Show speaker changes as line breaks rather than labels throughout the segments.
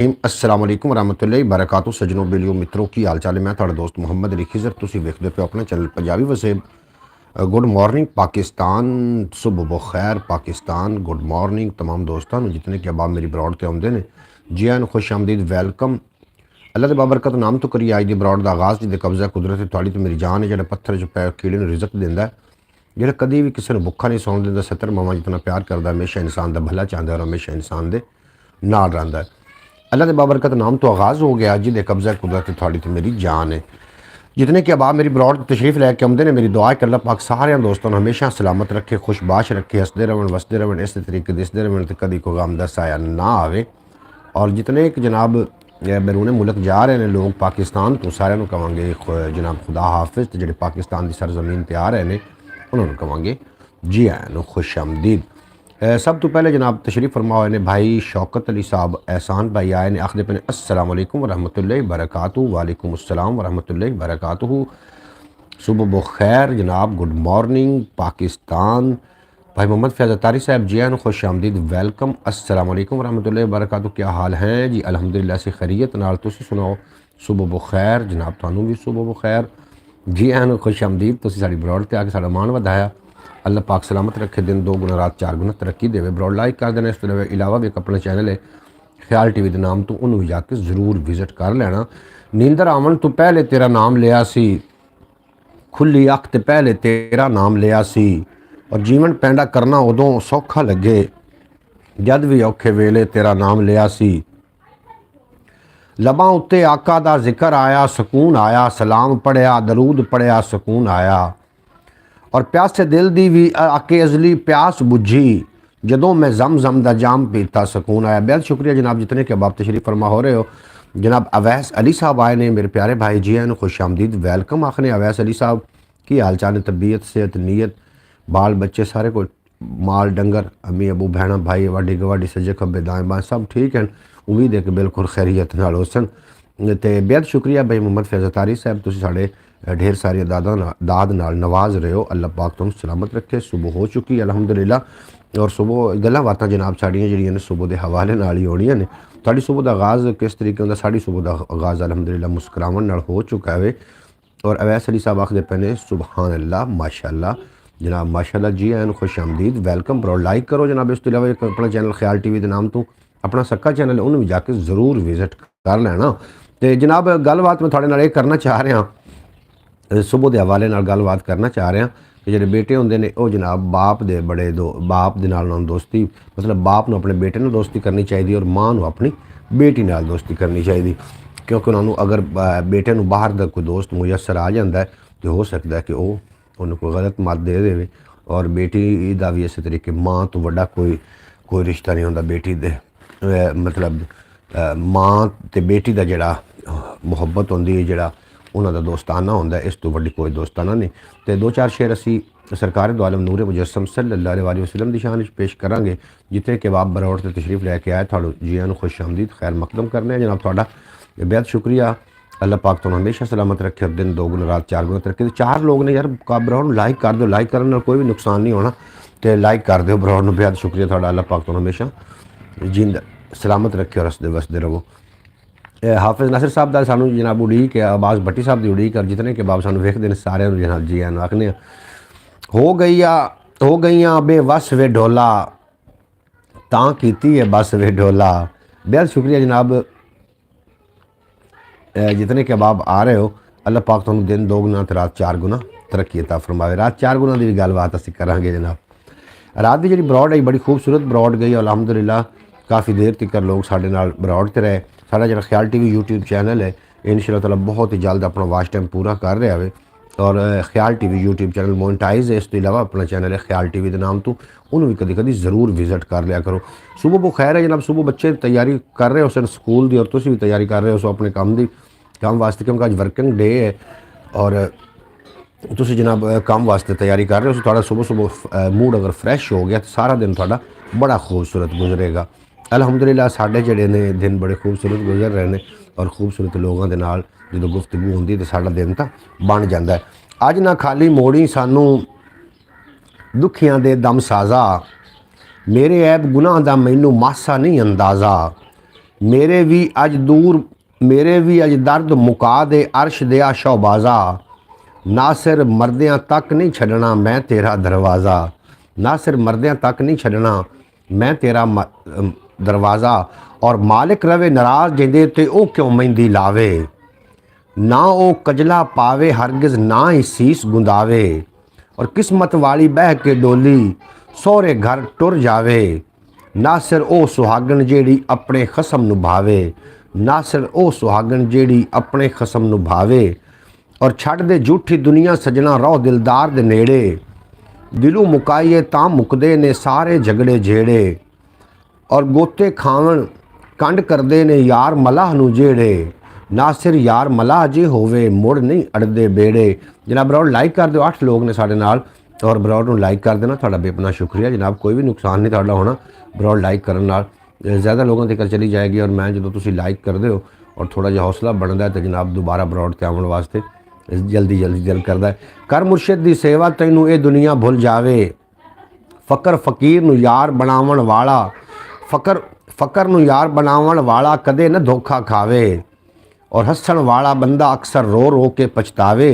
अस्सलाम वालेकुम रहमतुल्लाहि बरकातहू सजनों बेलियो मित्रों की हाल चाल है। मैं तुहाडा दोस्त मुहम्मद अली खिजर, तुसीं वेखदे पे अपने channel Punjabi Wasaib. Good morning Pakistan, सुबह बखैर पाकिस्तान, गुड मॉर्निंग तमाम दोस्तों जितने कि अबाब मेरी ब्रॉड ते आउंदे ने। जी आन खुश आमदीद, वेलकम। अल्लाह दे बाबरकत नाम तो करिए अज दी ब्रॉड का आगाज़ जिहदे कब्जा कुदरत तुहाडी तो मेरी जान है, जिहड़ा पत्थर च पै कीड़े नूं रिज़क दिंदा है, जिहड़ा कदी भी किसी नूं भुखा नहीं सौण दिंदा, 70 मावां जितना प्यार करदा, हमेशा इंसान का भला चाहता और हमेशा इंसान दे नाल रहिंदा है। अल्लाह के बाबरकत नाम तो आगाज़ हो गया, जिहदे कब्जा कुदरत थोड़ी तो मेरी जान है। जितने कि अबाब मेरी ब्रॉड तशरीफ़ लैके आउंदे ने, मेरी दुआ है कि अल्लाह पाक सारे दोस्तों हमेशा सलामत रखे, खुशबाश रखे, हसदे रहन वसदे रहन, इस तरीके दिसदे रहन तो कभी कोई गम दा साया ना आवे। और जितने कि जनाब बैरून मुल्क जा रहे हैं लोग पाकिस्तान तो सारे कहांगे जनाब खुदा हाफिज़, तो जो पाकिस्तान की सरजमीन ते आ रहे हैं उन्होंने कहांगे जी आए खुश आमदीद। सब तो पहले जनाब तशरीफ़ फरमा हुए ने भाई शौकत अली साहब एहसान भाई आए ने, आखिर पे अस्सलाम वालेकुम रहमतुल्लाहि बरकातहू। वालेकुम अस्सलाम वरहमतुल्लाहि बरकातहू। सुबह बखैर जनाब, गुड मॉर्निंग पाकिस्तान। भाई मोहम्मद फैज़ अतारी साहब जी आन खुश आमदीद, वेलकम। अस्सलाम वालेकुम वरहमतुल्लाहि बरकातहू। क्या हाल हैं जी? अल्हम्दुलिल्लाह से खैरियत नाल, तुसीं सुनाओ? सुबह बखैर जनाब, थानू भी सुबह बखैर। जी आन खुश आमदीद, तुसीं साडी ब्रॉड ते आके साडा मान वधाया। अल्लाह पाक सलामत रखे, दिन दो गुना रात चार गुना तरक्की देवे। ब्रॉड लाइक कर देना। इस अलावा भी एक अपना चैनल है ख्याल टीवी के नाम तो, उन्होंने जाके जरूर विजिट कर लेना। नींदर आवन तो पहले तेरा नाम लिया सी, खुली अख तो पहले तेरा नाम लिया सी, और जीवन पैंडा करना उदों सौखा लगे जद भी औखे वेले तेरा नाम लिया सी। लबां उत्ते आका दा जिक्र आया, सकून आया, सलाम पढ़िया दरूद पढ़िया, सकून आया। और प्यासे दिल दी भी आके अजली प्यास बुझी, जदों मैं जम दा जाम पीता, सकून आया। बेहद शुक्रिया जनाब जितने कि अबाब तशरीफ़ फरमा हो रहे हो। जनाब अवैस अली साहब आए ने, मेरे प्यारे भाई जी आए खुश आमदीद, वेलकम आखने अवैस अली साहब। की हाल चाल है? तबीयत सेहत नीयत बाल बच्चे सारे को माल डंगर अम्मी अबू भैन भाई वाडी गवाडी सज्जे खब्बे दाएं बाएं सब ठीक हैं। उम्मीद है कि बिल्कुल खैरियत नाल होसन। तो बेहद शुक्रिया भाई मोहम्मद फैज़ अतारी साहब, तुसीं साडे ढेर सारी दाद नाल नवाज रहे हो। अल्लाह पाक तुहानूं सलामत रखे। सुबह हो चुकी है अल्हम्दुलिल्लाह, और सुबह गल्लां बातां जनाब साड़ियां जिहड़ियां ने सुबह के हवाले नाल ही होणियां ने। तुहाडी सुबह का आगाज़ किस तरीके हुंदा? साडी सुबह का आगाज़ अल्हम्दुलिल्लाह मुस्कुरावन नाल हो चुका है। और अवैस अली साहब आखदे पे ने सुबहान अल्लाह माशाअल्लाह। जनाब माशाअल्लाह जी आन खुश आमदीद, वेलकम। ब्रो लाइक करो जनाब। इस तो इलावा एक अपना चैनल ख्याल टीवी के नाम तो अपना सक्का चैनल है, उन्होंने भी जाके जरूर विजिट कर लेना। तो जनाब गलबात मैं थोड़े नाल करना चाह रहा, सुबह के हवाले नाल गलबात करना चाह रहा कि जो बेटे होंगे ने वो जनाब बाप दे बड़े बाप दे नाल दोस्ती, मतलब बाप नूं अपने बेटे नाल दोस्ती करनी चाहिए और माँ नूं अपनी बेटी नाल दोस्ती करनी चाहिए। क्योंकि उन्होंने अगर बेटे नूं बाहर का कोई दोस्त मुयसर आ जाता है तो हो सकता है कि वो उन्होंने कोई गलत मत दे दे, और बेटी का भी इस तरीके माँ तो वड्डा कोई रिश्ता नहीं होंदा। बेटी दे मतलब माँ ते बेटी का जिहड़ा मुहब्बत होंदी है, जिहड़ा उन्हों का दोस्ताना होंदा है, इस तो वड्डी कोई दोस्ताना नहीं। तो दो चार शेर असी सरकार दो आलम नूरे मुजस्सम सल्लल्लाहु अलैहि वसल्लम की शान पेश करांगे, जिथे कि बाप बरौड़ से तशरीफ़ लैके आए। थोड़ा जी आन खुश आमदीद, खैर मकदम करने जनाब थोड़ा बेहद शुक्रिया। अल्लाह पाक तुहानूं हमेशा सलामत रखे, और दिन दो गुना रात चार गुना तरक्की। चार लोग ने यार ब्रॉड लाइक कर दो, लाइक करने कोई भी नुकसान नहीं होना, तो लाइक कर दो ब्रॉड नूं। बेहद शुक्रिया थोड़ा। अल्लाह पाक तुहानूं हमेशा जिंदा सलामत रखे और हसदे वसदे रहो। हाफिज़ नासिर साहब का सानू जनाब उड़ीक है, अब्बास भट्टी साहब की उड़ीक, और जितने के बाब सानू वेखते हैं सारे जनाब जी आन आखने। हो गईयां बेवस वे ढोला, तां कीती है बस वे ढोला। बेहद शुक्रिया जनाब जितने के बाब आ रहे हो। अल्लाह पाक तुहानूं दिन दो गुना तो रात चार गुना तरक्की अता फरमावे। रात चार गुना की भी गलबात असीं करांगे जनाब। रात की जी ब्रॉड आई बड़ी खूबसूरत ब्रॉड गई, अल्हम्दुलिल्लाह काफ़ी देर तक लोग साढ़े नाल ब्रॉड ते रहे। साडा जिहड़ा ख्याल टीवी यूट्यूब चैनल है इंशाअल्लाह ताला बहुत ही जल्द अपना वाच टाइम पूरा कर रहा है, और ख्याल टीवी यूट्यूब चैनल मोनेटाइज है। इस तो इलावा अपना चैनल है ख्याल टीवी के नाम तो, उन्होंने भी कभी ज़रूर विजिट कर लिया करो। सुबह बखैर है जनाब, सुबह बच्चे तैयारी कर रहे हो सन स्कूल की, और तुसीं भी तैयारी कर रहे हो सो अपने काम वास्ते, क्योंकि अज वर्किंग डे है और तुसीं जनाब काम वास्ते तैयारी कर रहे हो। थोड़ा सुबह सुबह मूड अगर फ्रैश हो गया तो सारा दिन थोड़ा बड़ा खूबसूरत गुजरेगा। अल्हम्दुलिल्लाह साढ़े जड़े ने दिन बड़े खूबसूरत गुजर रहे हैं, और खूबसूरत लोगों के नाल जो गुफ्तगू होंदी तो साडा दिन तो बन जाता है। अज ना खाली मोड़ी सानू दुखियां दे दम साजा, मेरे ऐब गुनाह दा मैनू मासा नहीं अंदाज़ा। ਮੇਰੇ ਵੀ ਅਜ ਦਰਦ ਮੁਕਾ ਦੇ ਅਰਸ਼ ਦਿਆ ਸ਼ੌਬਾਜ਼ਾ ਨਾ ਸਿਰ ਮਰਦਿਆਂ ਤੱਕ ਨਹੀਂ ਛੱਡਣਾ ਮੈਂ ਤੇਰਾ ਦਰਵਾਜ਼ਾ ਨਾ ਸਿਰ ਮਰਦਿਆਂ ਤੱਕ ਨਹੀਂ ਛੱਡਣਾ ਮੈਂ ਤੇਰਾ ਦਰਵਾਜ਼ਾ ਔਰ ਮਾਲਿਕ ਰਵੇ ਨਾਰਾਜ਼ ਜਿੰਦੇ ਤੇ ਉਹ ਕਿਉਂ ਮਹਿੰਦੀ ਲਾਵੇ ਨਾ ਉਹ ਕਜਲਾ ਪਾਵੇ ਹਰਗਿਜ਼ ਨਾ ਹੀ ਸੀਸ ਗੁੰਦਾਵੇ ਔਰ ਕਿਸਮਤ ਵਾਲੀ ਬਹਿ ਕੇ ਡੋਲੀ ਸਹੁਰੇ ਘਰ ਟੁਰ ਜਾਵੇ ਨਾ ਸਿਰ ਉਹ ਸੁਹਾਗਣ ਜਿਹੜੀ ਆਪਣੇ ਖਸਮ ਨੂੰ ਭਾਵੇ ਨਾ ਸਿਰ ਉਹ ਸੁਹਾਗਣ ਜਿਹੜੀ ਆਪਣੇ ਖਸਮ ਨੂੰ ਭਾਵੇ ਔਰ ਛੱਡ ਦੇ ਝੂਠੀ ਦੁਨੀਆ ਸਜਣਾ ਰਹੁ ਦਿਲਦਾਰ ਦੇ ਨੇੜੇ ਦਿਲੋਂ ਮੁਕਾਈਏ ਤਾਂ ਮੁਕਦੇ ਨੇ ਸਾਰੇ ਝਗੜੇ ਜਿਹੜੇ ਔਰ ਗੋਤੇ ਖਾਵਣ ਕੰਡ ਕਰਦੇ ਨੇ ਯਾਰ ਮਲਾਹ ਨੂੰ ਜਿਹੜੇ ਨਾ ਸਿਰ ਯਾਰ ਮਲਾਹ ਜੇ ਹੋਵੇ ਮੁੜ ਨਹੀਂ ਅੜਦੇ ਬੇੜੇ। ਜਨਾਬ ਬਰਾਡ ਲਾਈਕ ਕਰ ਦਿਓ, 8 ਲੋਕ ਨੇ ਸਾਡੇ ਨਾਲ ਔਰ ਬਰਾਡ ਨੂੰ ਲਾਈਕ ਕਰ ਦੇਣਾ, ਤੁਹਾਡਾ ਬੇਪਨਾ ਸ਼ੁਕਰੀਆ ਜਨਾਬ। ਕੋਈ ਵੀ ਨੁਕਸਾਨ ਨਹੀਂ ਤੁਹਾਡਾ ਹੋਣਾ ਬਰਾਡ ਲਾਈਕ ਕਰਨ ਨਾਲ, ज़्यादा लोगों तक चली जाएगी। और मैं जो तुम लाइक करते हो और थोड़ा जिहा हौसला बनता है तो जनाब दोबारा बरौड़ ते आने वास्ते जल्दी दिल करता है। कर मुर्शिद की सेवा तैनू ये दुनिया भुल जावे फ़कर फ़कीर नू यार बनावन वाला फ़कर नू यार बनावन वाला कदे न धोखा खावे और हसन वाला बंदा अक्सर रो रो के पछतावे।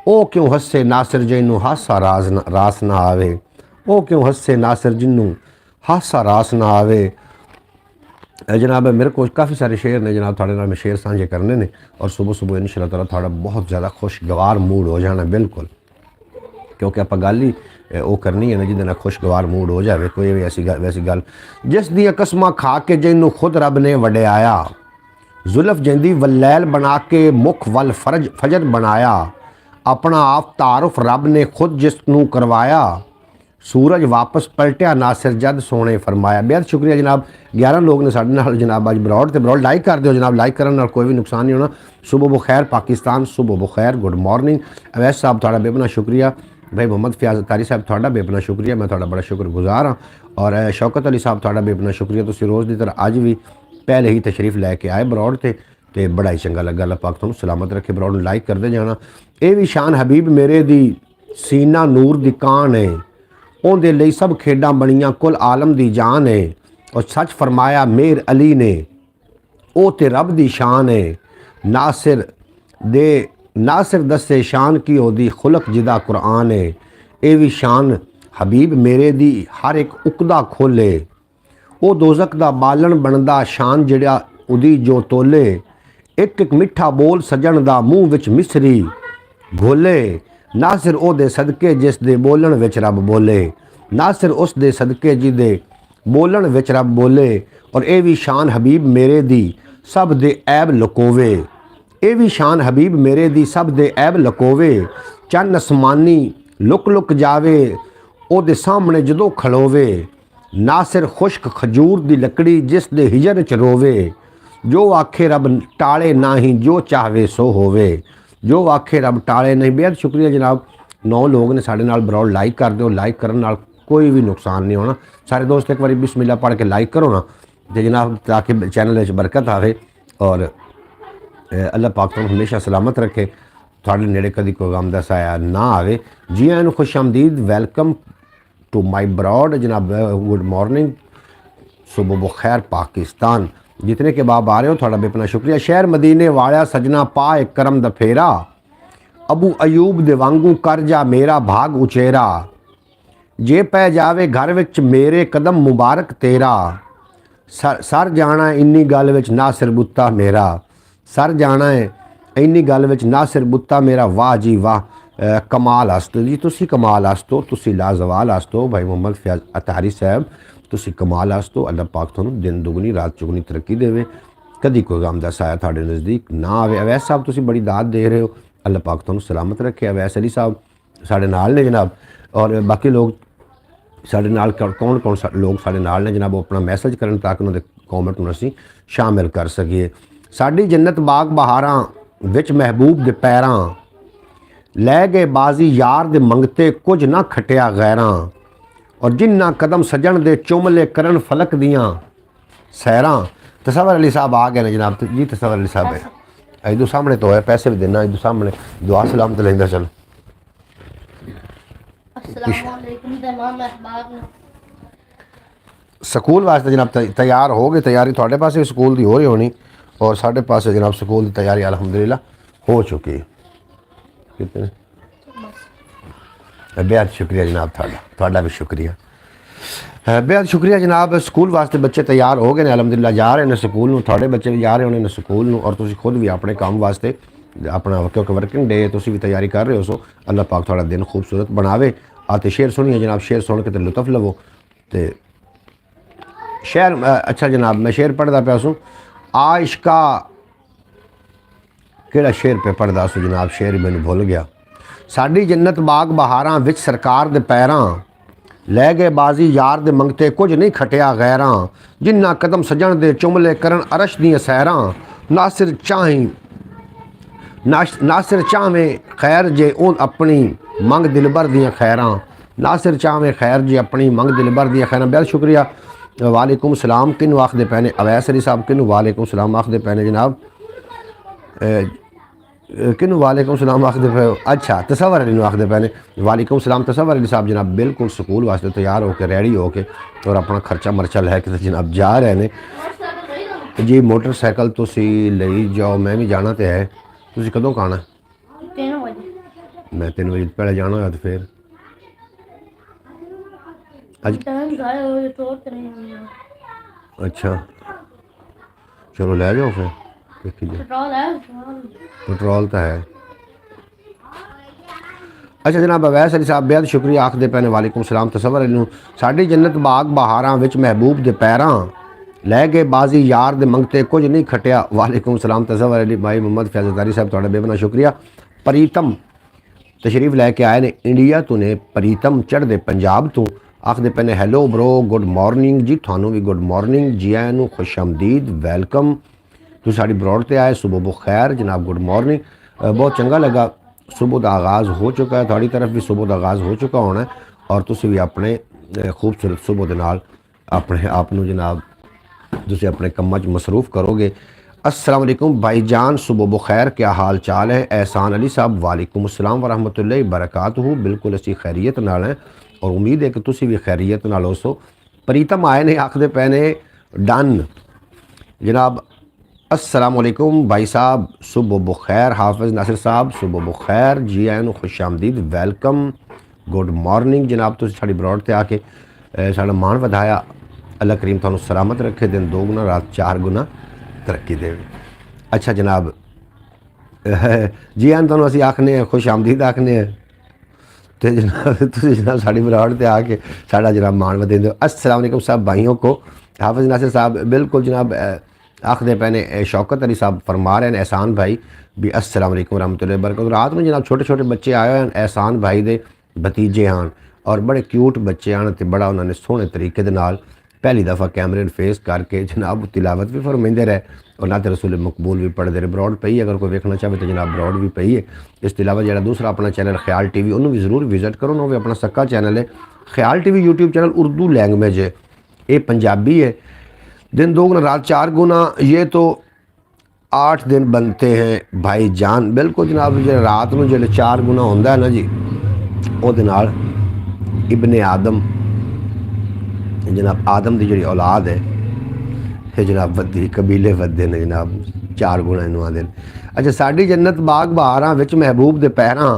ओ क्यों हसे नासिर जिन्नू हासा रास ना आवे ओ क्यों हसे नासिर जिन्नू हासा रास ना आवे। जनाब मेरे को काफ़ी सारे शेर ने जनाब थोड़े नाल मैं शेर साझे करने ने और सुबह सुबह इंशाअल्लाह ताला थोड़ा बहुत ज़्यादा खुशगवार मूड हो जाना बिल्कुल, क्योंकि आप गल ही वो करनी है ना जिहदे नाल खुशगवार मूड हो जाए। कोई भी ऐसी वैसी गल जिस दी कसमां खा के जिन्नू खुद रब ने वड्याया जुल्फ जिंदी वलैल बना के मुख वल फजर बनाया अपना आप तारुफ रब ने खुद जिसनू करवाया सूरज वापस पलटिया नासिर जद सोने फरमाया। बेहद शुक्रिया जनाब, 11 लोग ने साढ़े नाल जनाब अज बरौड़ तो बरौड़ लाइक कर दो जनाब, लाइक करने कोई भी नुकसान नहीं होना। सुबह बखैर पाकिस्तान, सुबह बखैर, गुड मॉर्निंग। अवैस साहब थोड़ा बेपना शुक्रिया, भाई मोहम्मद फयाज तारी साहब थोड़ा बेपना शुक्रिया, मैं थोड़ा बड़ा शुक्रगुजार हाँ। और शौकत अली साहब थोड़ा बेपना शुक्रिया, तुसीं रोज़ की तरह अज भी पहले ही तशरीफ लैके आए बरौड़ ते बड़ा ही चंगा लगा। अल्लाह पाक तुहानूं सलामत रखे। बरौड़ नूं लाइक करते जाना। ये भी शान हबीब मेरे दी सीना नूर दी कान है ਉਹਦੇ ਲਈ सब खेडां बनियां कुल आलम दी जान है और सच फरमाया मेर अली ने ओ ते रब दी शान है नासिर दसे शान की ओदी खुलक जिदा कुरान है। ये भी शान हबीब मेरे दी हर एक उकदा खोले ओ दोज़ख दा बालन बनदा शान जिहड़ा उदी जो तोले एक मिठा बोल सजन दा मूँह विच मिसरी घोले ना सिर ओदे सदके जिस दे बोलन विच रब बोले ना सिर उस दे सदके जिदे बोलन विच रब बोले। और ये भी शान हबीब मेरे दी सब दे ऐब लकोवे ये भी शान हबीब मेरे दी सब दे ऐब लकोवे चन असमानी लुक जावे ओदे सामने जदों खलोवे ना सिर खुश्क खजूर दी लकड़ी जिस दे हिजर च रोवे जो आखे रब टाले ना ही जो चाहवे सो होवे जो आखे रब टाले नहीं। बेहद शुक्रिया जनाब, 9 लोग ने साढ़े नाल बरौड़ लाइक कर दो, लाइक करने नाल कोई भी नुकसान नहीं होना। सारे दोस्त एक बार बिस्मिल्लाह पढ़ के लाइक करो ना तो जनाब ताकि चैनल में बरकत आवे और अल्लाह पाक तुहानूं हमेशा सलामत रखे, थोड़े नेड़े कभी कोई गम दा साया ना आवे। जी आयां नूं खुश आमदीद, वेलकम टू माई बरौड़ जनाब, गुड मॉर्निंग, सुबह बखैर पाकिस्तान। जितने के बाब आ रहे हो थोड़ा बेपना शुक्रिया। शहर मदीने वाला सजना पा एक करम द फेरा अबू अयूब दे वांगू कर जा मेरा भाग उचेरा जे पै जावे घर विच मेरे कदम मुबारक तेरा सर जाना है इन्नी गल विच ना सिर बुत्ता मेरा सर जाना है इन्नी गल विच ना सिर बुत्ता मेरा। वाह जी वाह, कमाल हस्तो जी, तुसी कमाल हस्तो, तुसी लाजवाल हस्तो भाई मोहम्मद फयाज अतारी साहब, तुसी कमाल हस्तो। अल्लाह पाक तुहानूं दिन दुगनी रात चुगनी तरक्की देवे, कदी कोई गम दा साया तुहाडे नज़दीक ना आवे। अवैस साहब तुसी बड़ी दात दे रहे हो, अल्लाह पाक तुहानूं सलामत रखे। अवैस अली साहब साढ़े नाल ने जनाब, और बाकी लोग साढ़े नाल कौन लोग साढ़े नाल ने जनाब, वो अपना मैसेज करन ताकि उन्होंने कॉमेंट में असीं शामिल कर सकीए। साडी जन्नत बाग बहारां विच महबूब दे पैरां लै गए बाजी यार दे मंगते कुछ ना खटिया गैरां और जिन्ना कदम सजन दे चुमले करन फलक दियाँ सैरां। तसव्वुर अली साहब आ गए ने जनाब जी, तसव्वुर अली साहब है इधर सामने तो है, पैसे भी देना इधर सामने, दुआ सलाम तो लेंदा चल। ਸਕੂਲ ਵਾਸਤੇ ਜਨਾਬ ਤਿਆਰ ਹੋ ਗਏ। ਤਿਆਰੀ ਤੁਹਾਡੇ ਪਾਸੇ ਸਕੂਲ ਦੀ ਹੋ ਰਹੀ ਹੋਣੀ और साढ़े पास जनाब स्कूल की तैयारी अल्हम्दुलिल्लाह हो चुकी है। कितने बेहद शुक्रिया जनाब, थोड़ा भी शुक्रिया, बेहद शुक्रिया जनाब। स्कूल वास्ते बच्चे तैयार हो गए ने अल्हम्दुलिल्लाह, जा रहे हैं स्कूल में, थोड़े बच्चे भी जा रहे होने स्कूल में और तुम खुद भी अपने काम वास्ते अपना क्योंकि वर्किंग डे तुम भी तैयारी कर रहे हो। सो अल्लाह पाक थोड़ा दिन खूबसूरत बनावे। आते शेर सुनिए जनाब, शेर सुन के तो लुत्फ लवो। तो शेर अच्छा जनाब, मैं शेर पढ़ता पाया सूँ। आइश्का केड़ा शेर पे पढ़दा सो जनाब, शेर मैनू भुल गया। साडी जन्नत बाग बहारां विच सरकार दे पैरां, लै गए बाजी यार दे मंगते कुछ नहीं खटिया गैरां। जिन्ना कदम सजण दे चुमले करन अरश दियां सैरां। नासिर चावें खैर जे उन अपनी मंग दिलबर दियां खैरां। नासिर चावें खैर जे अपनी मंग दिलबर दियां खैरां। बहुत शुक्रिया। वालेकुम सलाम किनू आखदे पैने? अवैस अली साहब किनू वालेकुम सलाम आखदे पैने जनाब? किनू वालेकुम सलाम आखदे पे? अच्छा तसव्वुर अली आखदे पैने वालेकुम सलाम। तसव्वुर अली साहब जनाब बिल्कुल स्कूल वास्ते तैयार होकर रेडी होके और अपना खर्चा मर्चा लैके जनाब जा रहे ने जी। मोटरसाइकिल तुसी लई जाओ, मैं भी जाना तो है। तुसी कदों खाना?
3 बजे।
मैं 3 बजे पहले जाना होया तो फिर अज अच्छा चलो ले जाओ फिर देखी जाओ। पेट्रोल तो है। अच्छा जनाब अवैस अली साहब बेहद शुक्रिया आखदे पैने वालेकुम सलाम। तसव्वुर अली साडी जन्नत बाग बहारां विच महबूब दे पैरां, लै गए बाजी यार दे मंगते कुछ नहीं खटिया। वालेकुम सलाम तसव्वुर अली भाई। मोहम्मद फैज़दारी साहब थोड़ा बेबना शुक्रिया। प्रीतम तशरीफ लैके आए ने इंडिया तो ने। प्रीतम चढ़दे पंजाब तो आखदे पैने hello bro good morning ji. थानू भी गुड मॉर्निंग जी, आया नू खुश आमदीद वेलकम। तुम साड़ी ब्रॉड पर आए, सुबह बखैर जनाब, गुड मॉर्निंग। बहुत चंगा लगा। सुबह का आगाज़ हो चुका है, थोड़ी तरफ भी सुबह का आगाज़ हो चुका होना है और तुम भी अपने खूबसूरत सुबह के नाल अपने आप नू जनाब तुम अपने कम्मा च मसरूफ़ करोगे। अस्सलाम वालेकुम भाईजान, सुबह बखैर, क्या हाल चाल है? एहसान अली साहब वालेकुम अस्सलाम वरहमतुल्लाहि बरकातहू। बिल्कुल असी खैरियत नाल हैं और उम्मीद है कि तुम भी खैरियत नाल हो। प्रीतम आए ने आखदे पैने डन जनाब। अस्सलाम वालेकुम भाई साहब, सुबह बखैर। हाफिज़ नासिर साहब सुबह बखैर जी, आए नू खुश आमदीद वेलकम गुड मॉर्निंग जनाब। तुम साड़ी ब्रॉड पर आके साड़ा मान वधाया। अल्लाह करीम थानू सलामत रखे, दिन 2 गुना रात 4 गुना तरक्की दे। अच्छा जनाब जी आन तुम असी आखने खुश आमदीद आखने तो जनाब तुम जनाब साड़ी ब्रॉड पर आके साड़ा जनाब मान वधेंदे हो। अस्सलाम वालेकुम सब भाइयों को। हाफिज़ नासिर साहब बिल्कुल जनाब आखदे पैने। शौकत अली साहब फरमा रहे हैं एहसान भाई भी अस्सलाम वालेकुम रहमतुल्लाहि बरकातहू। रात में जनाब छोटे छोटे बच्चे आए हैं, एहसान भाई दे भतीजे हैं और बड़े क्यूट बच्चे हैं तो बड़ा उन्होंने सोहने तरीके दे नाल पहली दफ़ा कैमरे फेस करके जनाब तिलावत भी फरमाते रहे और नात रसूल मकबूल भी पढ़ते रहे। ब्रॉड पई अगर कोई देखना चाहे तो जनाब ब्रॉड भी पई है। इस तो इलावा जो दूसरा अपना चैनल ख्याल TV उन्होंने भी ज़रूर विजिट करो। उन्होंने भी अपना सक्का चैनल है ख्याल TV YouTube channel, Urdu language है, ये पंजाबी है। दिन 2 गुना रात 4 गुना, ये तो 8 दिन बनते हैं भाई जान। बिल्कुल जनाब जो रात में जो 4 गुना होंदा है ना जी, वो इब्ने आदम जनाब आदम की जी औलाद है ये जनाब वधी कबीले वधे ने जनाब 4 गुना इनू आदे। अच्छा साडी जन्नत बाग बहारां विच महबूब दे पैरां,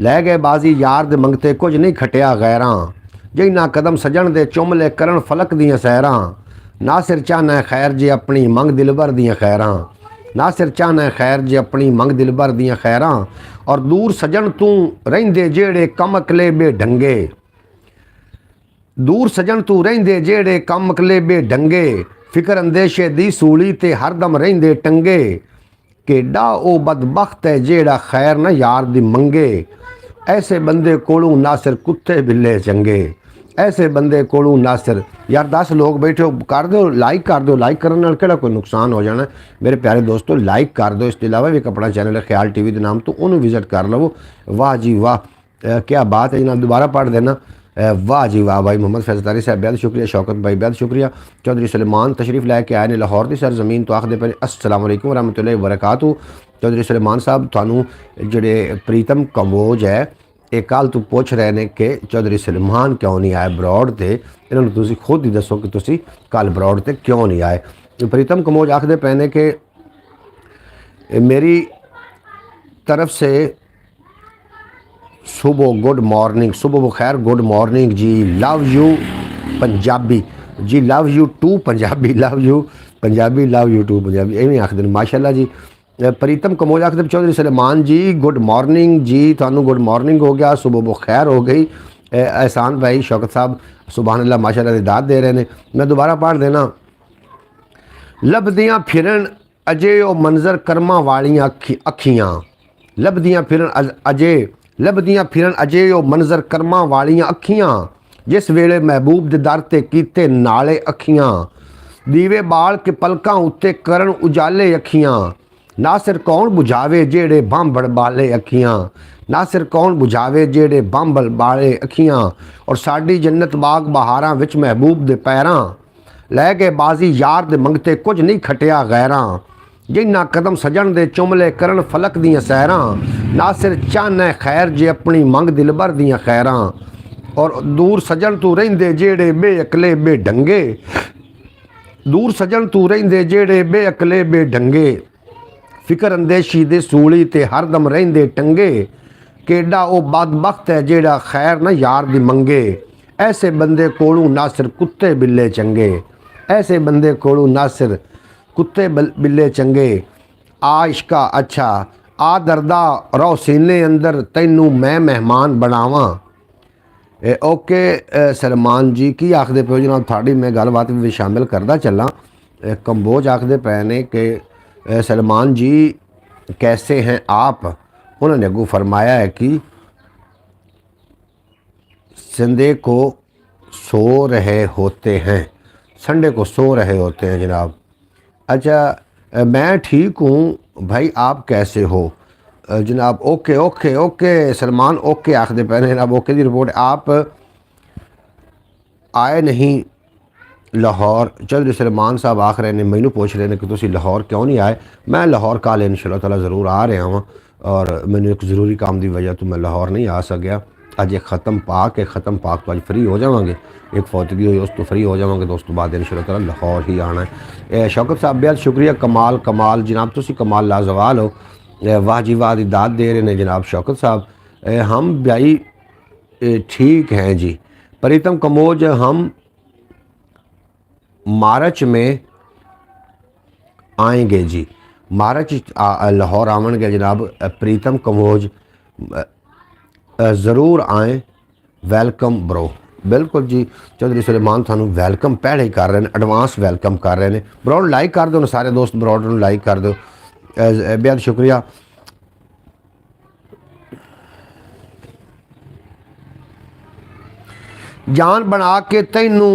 लै गए बाजी यार दे मंगते कुछ नहीं खटिया गैरां। जिन्ना कदम सजण दे चुमले करन फलक दियां सैरां। नासिर चाहना खैर जे अपनी मंग दिलबर दियां खैरां। नासिर चाहना खैर जे अपनी मंग दिलबर दियां खैरां। और दूर सजन तू रहिंदे जेड़े कम अकले बेढंगे। दूर सजन तू रहिंदे जेड़े कम अकले बेढंगे। फिकर अंदेशे दी सूली ते हरदम रहिंदे टंगे। केडा ओ बदबख्त है जेड़ा खैर न यार दी मंगे। ऐसे बंदे कोलों नासिर कुत्ते बिल्ले चंगे। ऐसे बंदे कोलों नासिर यार 10 लोग बैठे हो, कर दो लाइक कर दो। लाइक करने नाल केड़ा कोई नुकसान हो जाना मेरे प्यारे दोस्तों, लाइक कर दो। इसके अलावा भी एक अपना चैनल है ख्याल TV के नाम तो उन्होंने विजिट कर लो। वाह जी वाह क्या बात है जनाब, दोबारा पढ़ देना। वाह जी वाह भाई। मोहम्मद फैज़दारी साहब बेहद शुक्रिया। शौकत भाई बेहद शुक्रिया। चौधरी सुलेमान तशरीफ़ लैके आए ने लाहौर की सरजमीन तो आखदे पे अस्सलाम वालेकुम रहमतुल्लाहि व बरकातहू। चौधरी सुलेमान साहब थानू जेड़े प्रीतम कंबोज है ਇਹ ਕੱਲ ਤੋਂ ਪੁੱਛ ਰਹੇ ਨੇ ਕਿ ਚੌਧਰੀ ਸਲਮਾਨ ਕਿਉਂ ਨਹੀਂ ਆਏ ਬਰੋਡ ਤੇ। ਇਹਨਾਂ ਨੂੰ ਤੁਸੀਂ ਖੁਦ ਹੀ ਦੱਸੋ ਕਿ ਤੁਸੀਂ ਕੱਲ ਬਰੋਡ ਤੇ ਕਿਉਂ ਨਹੀਂ ਆਏ। ਪ੍ਰੀਤਮ ਕੰਬੋਜ आखते पे ने कि मेरी तरफ से सुबह गुड मॉर्निंग, सुबह बखैर good morning ji, love you Punjabi ji, love you too Punjabi, love you Punjabi, love you too Punjabi, इवें आखते हैं माशाल्लाह जी। प्रीतम कंबोज आखते चौधरी सलेमान जी गुड मॉर्निंग जी, थानू गुड मॉर्निंग हो गया, सुबह बखैर हो गई। एहसान भाई शौकत साहब सुभान अल्लाह माशाल्लाह दी दाद दे रहे हैं। मैं दोबारा पढ़ देना। लभदियाँ फिरन अजे ओ मंजर कर्मा वालियाँ अखियाँ, लभदियाँ फिरन अजे, लभदियाँ फिरन अजे ओ मंजर कर्मा वालियाँ अखियाँ, जिस वेले महबूब दे दर ते कीते नाले अखियाँ, दीवे बाल के पलकां उत्ते करन उजाले अखियाँ, नासिर कौन बुझावे जेड़े बांबड़ बाले अखियाँ, नासिर कौन बुझावे जेड़े बांबड़ बाले अखियाँ। और साडी जन्नत बाग बहारां विच महबूब दे पैरां, लै गए बाजी यार दे मंगते कुछ नहीं खटिया गैरां, जिन्ना कदम सजन दे चुमले करन फलक दियां सैरां, नासिर चाहना खैर जे अपनी मंग दिलबर दियां खैरां। और दूर सजन तू रहिंदे जेड़े बेअकले बेढंगे, दूर सजन तू रहिंदे जेड़े बेअकले बेढंगे, फिकर अंदेशी दे सूली ते हरदम रहिंदे टंगे, केडा ओ बदबख्त है जेड़ा खैर न यार दी मंगे, ऐसे बंदे कोलू नासिर कुत्ते बिल्ले चंगे, ऐसे बंदे कोलू नासिर कुत्ते बिल्ले चंगे। आ इश्का अच्छा आ दरदा रो सीने अंदर तैनू मैं मेहमान बनावा। ओके सलमान जी की आखदे पे जनाब, थाड़ी मैं गलबात भी शामिल करदा चला। कंबोज आखदे पे ने कि सलमान जी कैसे हैं आप। उन्होंने अगू फरमाया है कि संडे को सो रहे होते हैं, संडे को सो रहे होते हैं जनाब। अच्छा मैं ठीक हूँ भाई, आप कैसे हो जनाब। Okay okay okay Salman okay आखदे पे ने जनाब, ओके दी रिपोर्ट। आप आए नहीं लाहौर। चौधरी सलमान साहब आख रहे ने, मैनू पूछ रहे हैं कि तुसी लाहौर क्यों नहीं आए। मैं लाहौर कल इंशाअल्लाह ताला ज़रूर आ रहा हाँ, और मैंने एक ज़रूरी काम की वजह तो मैं लाहौर नहीं आ सकिया। अज एक ख़त्म पाक है, ख़त्म पाक तो अज फ्री हो जावांगे, एक फौतगी हुई उस तो फ्री हो जावांगे, तो उस तो बाद इंशाअल्लाह ताला लाहौर ही आना है। शौकत साहब बेहद शुक्रिया, कमाल कमाल जनाब, तुसी कमाल लाजवाल हो, वाह जी वाह दी दाद दे रहे हैं जनाब शौकत साहब। हम भाई ठीक हैं जी। प्रीतम कंबोज हम मार्च में आएंगे जी, मार्च लाहौर आवेंगे जनाब। प्रीतम कंबोज ज़रूर आएँ, वेलकम ब्रो। बिल्कुल जी चौधरी सलेमान थानू वेलकम पहले ही कर रहे हैं, एडवांस वेलकम कर रहे हैं। ब्रॉड लाइक कर दो ना सारे दोस्त, ब्रॉड नू लाइक कर दो, बेहद शुक्रिया। जान बना के तैनू,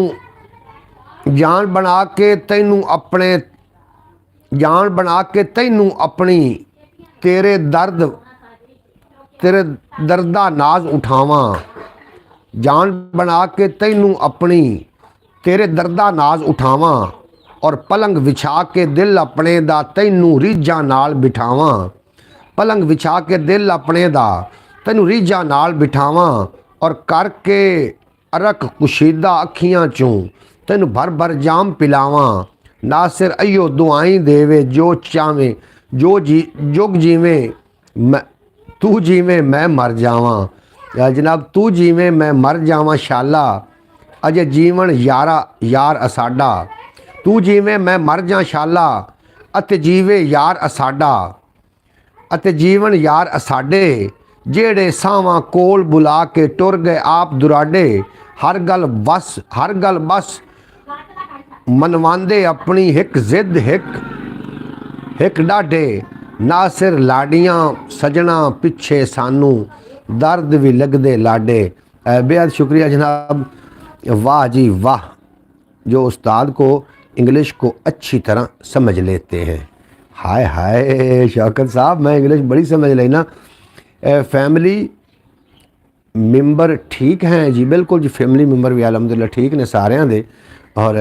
जान बना के तैनू अपने, जान बना के तैनू अपनी, तेरे दर्द तेरे दर्दा नाज उठावा। जान बना के तैनू अपनी, तेरे दर्दा नाज उठावा। और पलंग विछा के दिल अपने दा तैनू रीझां नाल बिठावा। पलंग विछा के दिल अपने दा तैनू रीझां नाल बिठावा। और करके अरक कुशीदा अखियां चूं तैनू भर भर जाम पिलावा। नासिर अयो दुआई देवे जो चावे, जो जी जुग जीवें मैं, तू जीवें मैं मर जावां। जनाब तू जीवें मैं मर जावां शाला, अजे जीवन यारा यार असाडा। तू जीवें मैं मर जा शाला, अते जीवे यार असाडा। अते जीवन यार असाडे, जेड़े सावां कोल बुला के टुर गए आप दुराडे। हर गल बस, हर गल बस मनवांदे अपनी हिक जिद, हिक डाढे। नासिर लाडियां सजना पिछे सानू, दर्द भी लगदे लाडे। बेहद शुक्रिया जनाब, वाह जी वाह, जो उस्ताद को इंग्लिश को अच्छी तरह समझ लेते हैं। हाय हाय शौकत साहब, मैं इंग्लिश बड़ी समझ लेना। फैमिली मैंबर ठीक हैं जी, बिल्कुल जी फैमिली मैंबर भी अलहमदुलिल्लाह ठीक ने सारिਆਂ ਦੇ। और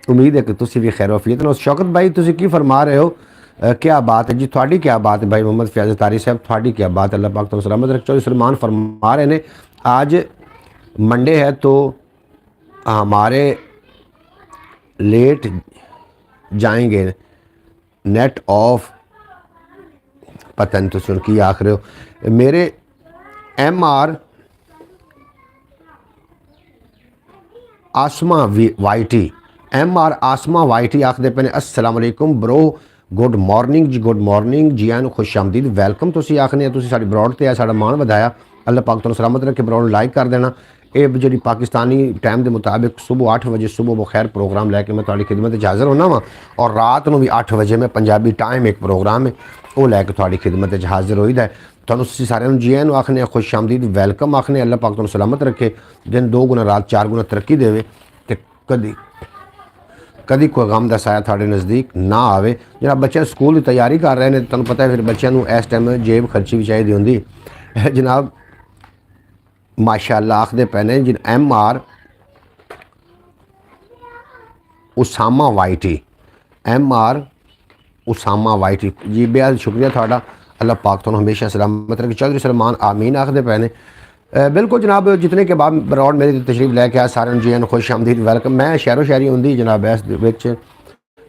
उम्मीद है कि तुसी भी खैर वफियत। और शौकत भाई तुसी की फरमा रहे हो, क्या बात है जी, थोड़ी क्या बात है भाई मोहम्मद फैज़ तारी साहब, थोड़ी क्या बात है। अल्लाह पाक तुम सलामत रखे। चौधरी सलमान फरमा रहे ने आज मंडे है तो हमारे लेट जाएंगे नेट ऑफ, पता नहीं तुम की आख रहे हो। मेरे MR आसमा वाईटी, MR आसमा वाईटी आखते पे ने अस्सलाम वालेकुम ब्रो, गुड मॉर्निंग जी, गुड मॉर्निंग जी आन, खुश आमदीद, वेलकम। तुसी आखने तुसी साडी ब्रॉड ते साडा मान वधाया। अल्लाह पाक तुहानू सलामत रखे। ब्रॉड लाइक कर देना। ये जी पाकिस्तानी टाइम के मुताबिक सुबह 8 बजे सुबह बखैर प्रोग्राम लैके मैं थोड़ी खिदमत हाज़र होना वा, और रात को भी 8 बजे मैं पंजाबी टाइम एक प्रोग्राम है वो लैके थोड़ी खिदमत हाज़र होईदा है। तुहानू सारे जी आन आखने खुश आमदीद, वेलकम आखने। अल्लाह पाक तुहानू सलामत रखे, दिन 2 गुना रात 4 गुना तरक्की देवे, ते कदी कभी कोई गम का साया थोड़े नज़दीक ना आवे। जनाब बच्चे स्कूल की तैयारी कर रहे हैं, तुहानू पता है फिर बच्चों इस टाइम जेब खर्ची भी चाहिए होंगी। जनाब माशाअल्लाह आखते पे ने जिन MR Usama YT, MR Usama YT ji, बेहद शुक्रिया थोड़ा। अल्लाह पाक तुहानू हमेशा सलामत रखे। चौधरी सलमान आमीन आखते पे ने। बिल्कुल जनाब, जितने के बाद ब्रॉड मेरी तशरीफ लैके आया सारे जी खुश आमदीद, वेलकम। मैं शहरों शहरी होंगी जनाब, इस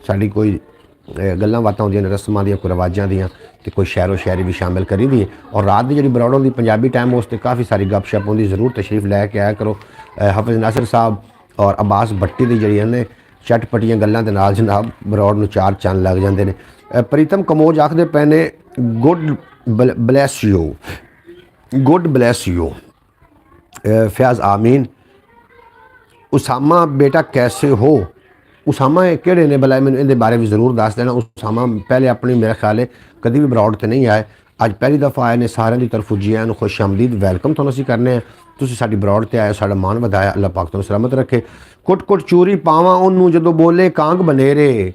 साड़ी कोई गल्लां बातां होंदियां ने रस्मां दियां, कोई रवाजां दियां, तो कोई शहरों शहरी भी शामिल करी दी। और रात की जी ब्रॉड होंगी पंजाबी टाइम, उस पर काफ़ी सारी गपशप होंगी, ज़रूर तशरीफ लैके आया करो। हाफिज़ नासिर साहब और अब्बास भट्टी की जी ने चटपटियां गल्लां दे नाल जनाब ब्रॉड नूं चार चंद लग जाते हैं। प्रीतम कमोज आखते पे ने god bless you, god bless you. Fayyaz आमीन। उसामा बेटा कैसे हो? उसामा केड़े ने भला, मैंने इहदे बारे भी जरूर दस देना। उसामा पहले अपनी मेरा ख्याल है कभी भी ब्रॉड तो नहीं आए, अज पहली दफ़ा आए ने। सारे की तरफ जिया खुश आमदीद, वेलकम तुहानू असीं करने हैं। तुसीं साडी ब्रॉड ते आए, साडा मान वधाया। अल्लाह पाक तुहानू सलामत रखे। कुट कुट चूरी पावां ओनू जदों बोले कांग बनेरे,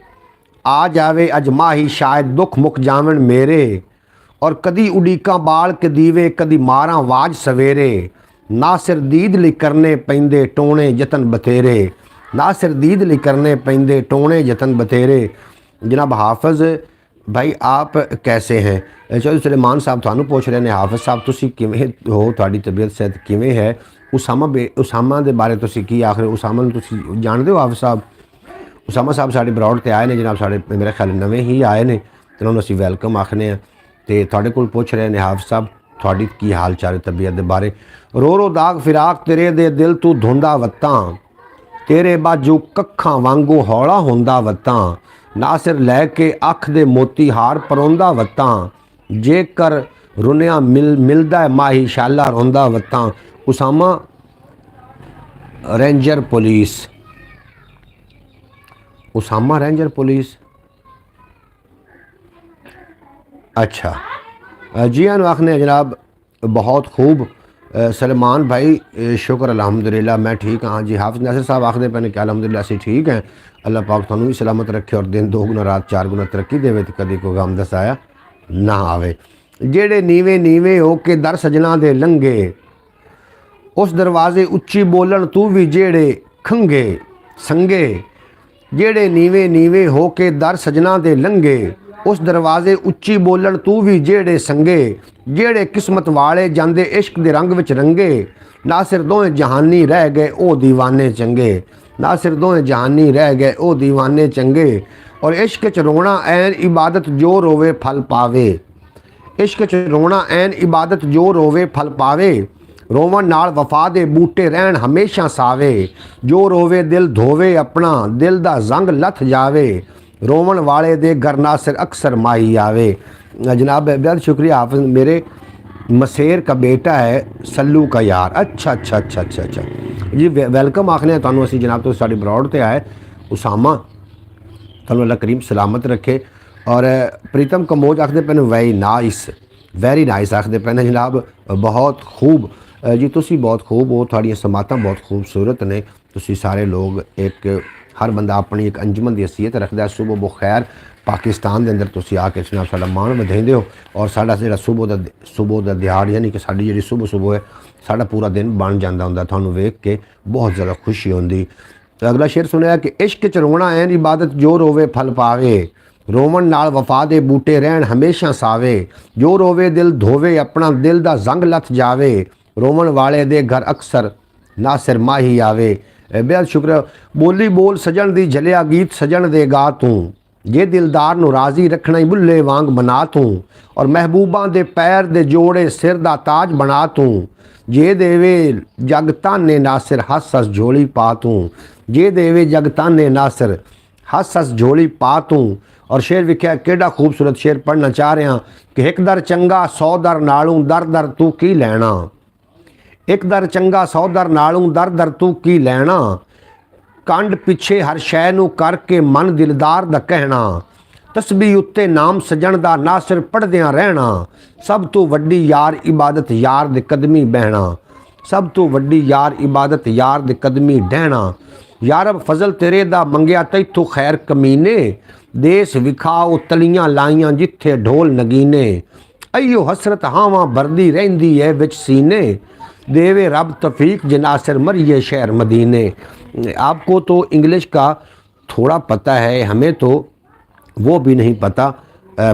आ जावे अज माही शायद दुख मुक जावन मेरे। और कदी उड़ीका बाल के दीवे, कदी मारा वाज सवेरे। ना सिर दीद लई करने पैंदे टोणे जतन बतेरे, ना सिर दीद लई करने पैंदे टोणे जतन बतेरे। जनाब हाफिज़ भाई आप कैसे हैं? चौधरी सुलेमान साहब थानू पूछ रहे हैं, हाफिज़ साहब तुसी किवें हो, तुहाडी तबीयत सेहत किवें है? उसामा दे बारे तुसी की आखिर उसामा नूं तुसी जानदे हो हाफिज़ साहब? उसामा साहब साडे ब्रॉड ते आए ने जनाब, साडे मेरे ख्याल नवें ही आए ने, तो उन्होंने असीं वेलकम आखने हैं। तो तुहाडे कोल पुछ रहे हैं हाफिज़ साहब थोड़ी की हाल चाल तबीयत के बारे। रो रो दाग फिराक तेरे दे दिल तू धुंदा वत्तां, तेरे बाजू कक्खां वांगू हौला होंदा वत्तां। नासिर लैके अख दे मोती हार परोंदा वत्तां, जेकर रुनिया मिलदा है माही शाला रोंदा वत्तां। Usama ranger police, Usama ranger police, अच्छा जी हाँ आखने जनाब बहुत खूब। सलमान भाई शुक्र अल्हम्दुलिल्लाह मैं ठीक हाँ जी। हाफिज़ नासिर साहब आखते पे कि अल्हम्दुलिल्लाह असीं ठीक हैं। अल्लाह पाक तुहानू भी सलामत रखे और दिन 2 गुना रात 4 गुना तरक्की देवे, तो कभी कोई गम दा साया ना आवे। जेड़े नीवे नीवे हो के दर सजना दे लंघे, उस दरवाजे उच्ची बोलन तू भी जेड़े खंगे संगे। जेड़े नीवे नीवे हो के दर सजना दे लंघे, उस दरवाजे उच्ची बोलन तू भी जेड़े संगे। जेड़े किस्मत वाले जांदे इश्क दे रंग विच रंगे, ना सिर दोवें जहानी रह गए ओ दीवाने चंगे। ना सिर दोवें जहानी रह गए ओ दीवाने चंगे। और इश्क च रोना ऐन इबादत जो रोवे फल पावे, इश्क च रोना ऐन इबादत जो रोवे फल पावे। रोवन नाल वफा दे बूटे रहन हमेशा सावे, जो रोवे दिल धोवे अपना दिल दा जंग लथ जावे। रोवन वाले दे घर नासिर अक्सर माही आवे। जनाब बेहद शुक्रिया हाफिज़, मेरे मसेर का बेटा है सल्लू का यार। अच्छा अच्छा अच्छा अच्छा अच्छा जी, वेलकम आखने तुहानू असीं जनाब। तो साडी ब्रॉड ते आए उसामा, तुहानू अल्लाह करीम सलामत रखे। और प्रीतम कमोज आखते पे वेरी नाइस आखते पे जनाब, बहुत खूब जी, तुसी बहुत खूब हो, थोड़ियां समातां बहुत खूबसूरत ने। तुसी सारे लोग एक हर बंदा अपनी एक अंजमन की हैसीयत रखता है। सुबह बखैर पाकिस्तान के अंदर तुसी आके जनाब साडा मान वधाइंदे हो, और साडा जिहड़ा सुबह का दिहाड़ यानी कि साडी जिहड़ी सुबह है साडा पूरा दिन बन जाता हुंदा। तुहानू वेख के बहुत ज़्यादा खुशी होंदी। तो अगला शेर सुनिया कि इश्क च रोना ऐन इबादत जो रोवे फल पावे। ਰੋਵਣ ਨਾਲ ਵਫਾ ਦੇ ਬੂਟੇ ਰਹਿਣ ਹਮੇਸ਼ਾ ਸਾਵੇ, ਜੋ ਰੋਵੇ ਦਿਲ ਧੋਵੇ, ਆਪਣਾ ਦਿਲ ਦਾ ਜ਼ੰਗ ਲੱਥ ਜਾਵੇ, ਰੋਵਣ ਵਾਲੇ ਦੇ ਘਰ ਅਕਸਰ ਨਾਸਿਰ ਮਾਹੀ ਆਵੇ। ਬੇਹੱਦ ਸ਼ੁਕਰ। ਬੋਲੀ ਬੋਲ ਸਜਣ ਦੀ ਝਲਿਆ ਗੀਤ ਸਜਣ ਦੇ ਗਾ ਤੂੰ, ਜੇ ਦਿਲਦਾਰ ਨੂੰ ਰਾਜ਼ੀ ਰੱਖਣਾ ਹੀ ਬੁੱਲੇ ਵਾਂਗ ਬਣਾ ਤੂੰ, ਔਰ ਮਹਿਬੂਬਾਂ ਦੇ ਪੈਰ ਦੇ ਜੋੜੇ ਸਿਰ ਦਾ ਤਾਜ ਬਣਾ ਤੂੰ, ਜੇ ਦੇਵੇ ਜਗ ਤਾਨੇ ਨਾਸਿਰ ਹੱਸ ਹੱਸ ਝੋਲੀ ਪਾ ਤੂੰ, ਜੇ ਦੇਵੇ ਜਗ ਤਾਨੇ ਨਾਸਿਰ ਹੱਸ ਹੱਸ ਝੋਲੀ ਪਾ ਤੂੰ। ਔਰ ਸ਼ੇਰ ਵਿਖਿਆ ਕਿਹੜਾ ਖੂਬਸੂਰਤ ਸ਼ੇਰ ਪੜ੍ਹਨਾ ਚਾਹ ਰਿਹਾ ਕਿ ਇੱਕ ਦਰ ਚੰਗਾ 100 ਦਰ ਨਾਲੋਂ ਦਰ ਦਰ ਤੂੰ ਕੀ ਲੈਣਾ, ਇੱਕ ਦਰ ਚੰਗਾ 100 ਦਰ ਨਾਲੋਂ ਦਰ ਦਰ ਤੂੰ ਕੀ ਲੈਣਾ, ਕੰਡ ਪਿੱਛੇ ਹਰ ਸ਼ੈ ਨੂੰ ਕਰਕੇ ਮਨ ਦਿਲਦਾਰ ਦਾ ਕਹਿਣਾ, ਤਸਬੀਹ ਉੱਤੇ ਨਾਮ ਸਜਣ ਦਾ ਨਾਸਿਰ ਪੜ੍ਹਦਿਆਂ ਰਹਿਣਾ, ਸਭ ਤੋਂ ਵੱਡੀ ਯਾਰ ਇਬਾਦਤ ਯਾਰ ਦੇ ਕਦਮੀ ਬਹਿਣਾ, ਸਭ ਤੋਂ ਵੱਡੀ ਯਾਰ ਇਬਾਦਤ ਯਾਰ ਦੇ ਕਦਮੀ ਡਹਿਣਾ। ਯਾਰਬ ਫਜ਼ਲ ਤੇਰੇ ਦਾ ਮੰਗਿਆ ਤੈਥੋਂ ਖੈਰ ਕਮੀਨੇ, ਦੇਸ ਵਿਖਾਓ ਤਲੀਆਂ ਲਾਈਆਂ ਜਿੱਥੇ ਢੋਲ ਨਗੀਨੇ, ਅਈਓ ਹਸਰਤ ਹਾਵਾਂ ਭਰਦੀ ਰਹਿੰਦੀ ਹੈ ਵਿੱਚ ਸੀਨੇ, देवे रब तौफीक जनासर मरिए शहर मदीने। आपको तो इंग्लिश का थोड़ा पता है, हमें तो वो भी नहीं पता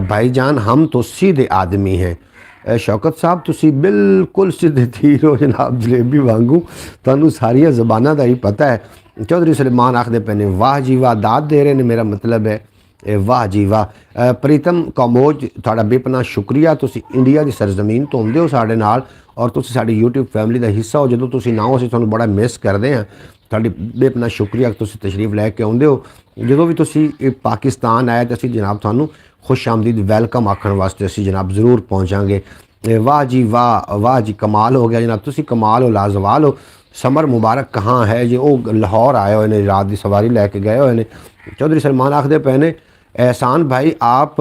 भाईजान, हम तो सीधे आदमी हैं। शौकत साहब तुसी बिल्कुल सीधे तीर हो जनाब, जलेबी वांगू, तुहानू सारिया ज़बानां दा ही पता है। चौधरी सलेमान आखदे पे ने वाह जी वाह, दाद दे रहे ने, मेरा मतलब है वाह जी वाह। प्रीतम कमोज तुहाडा बेपना शुक्रिया, तुसी इंडिया की सरजमीन तो आउंदे हो साडे नाल और तुसी साडी यूट्यूब फैमिली का हिस्सा हो। जदों तुसी ना हो असीं तुहानू बड़ा मिस करते हैं, तुहाडी बेपना शुक्रिया तुसी तशरीफ लैके आउंदे हो। जदों भी तुसी पाकिस्तान आए तो असीं जनाब तुहानू खुश आमदीद वैलकम आखण वास्ते असीं जनाब जरूर पहुँचांगे। वाह जी वाह, वाह जी कमाल हो गया जनाब, तुसी कमाल हो, लाजवाल हो। समर मुबारक कहाँ है जी, वो लाहौर आए हुए ने, रात की सवारी लैके गए हुए ने। चौधरी सलमान आखदे पे ने एहसान भाई आप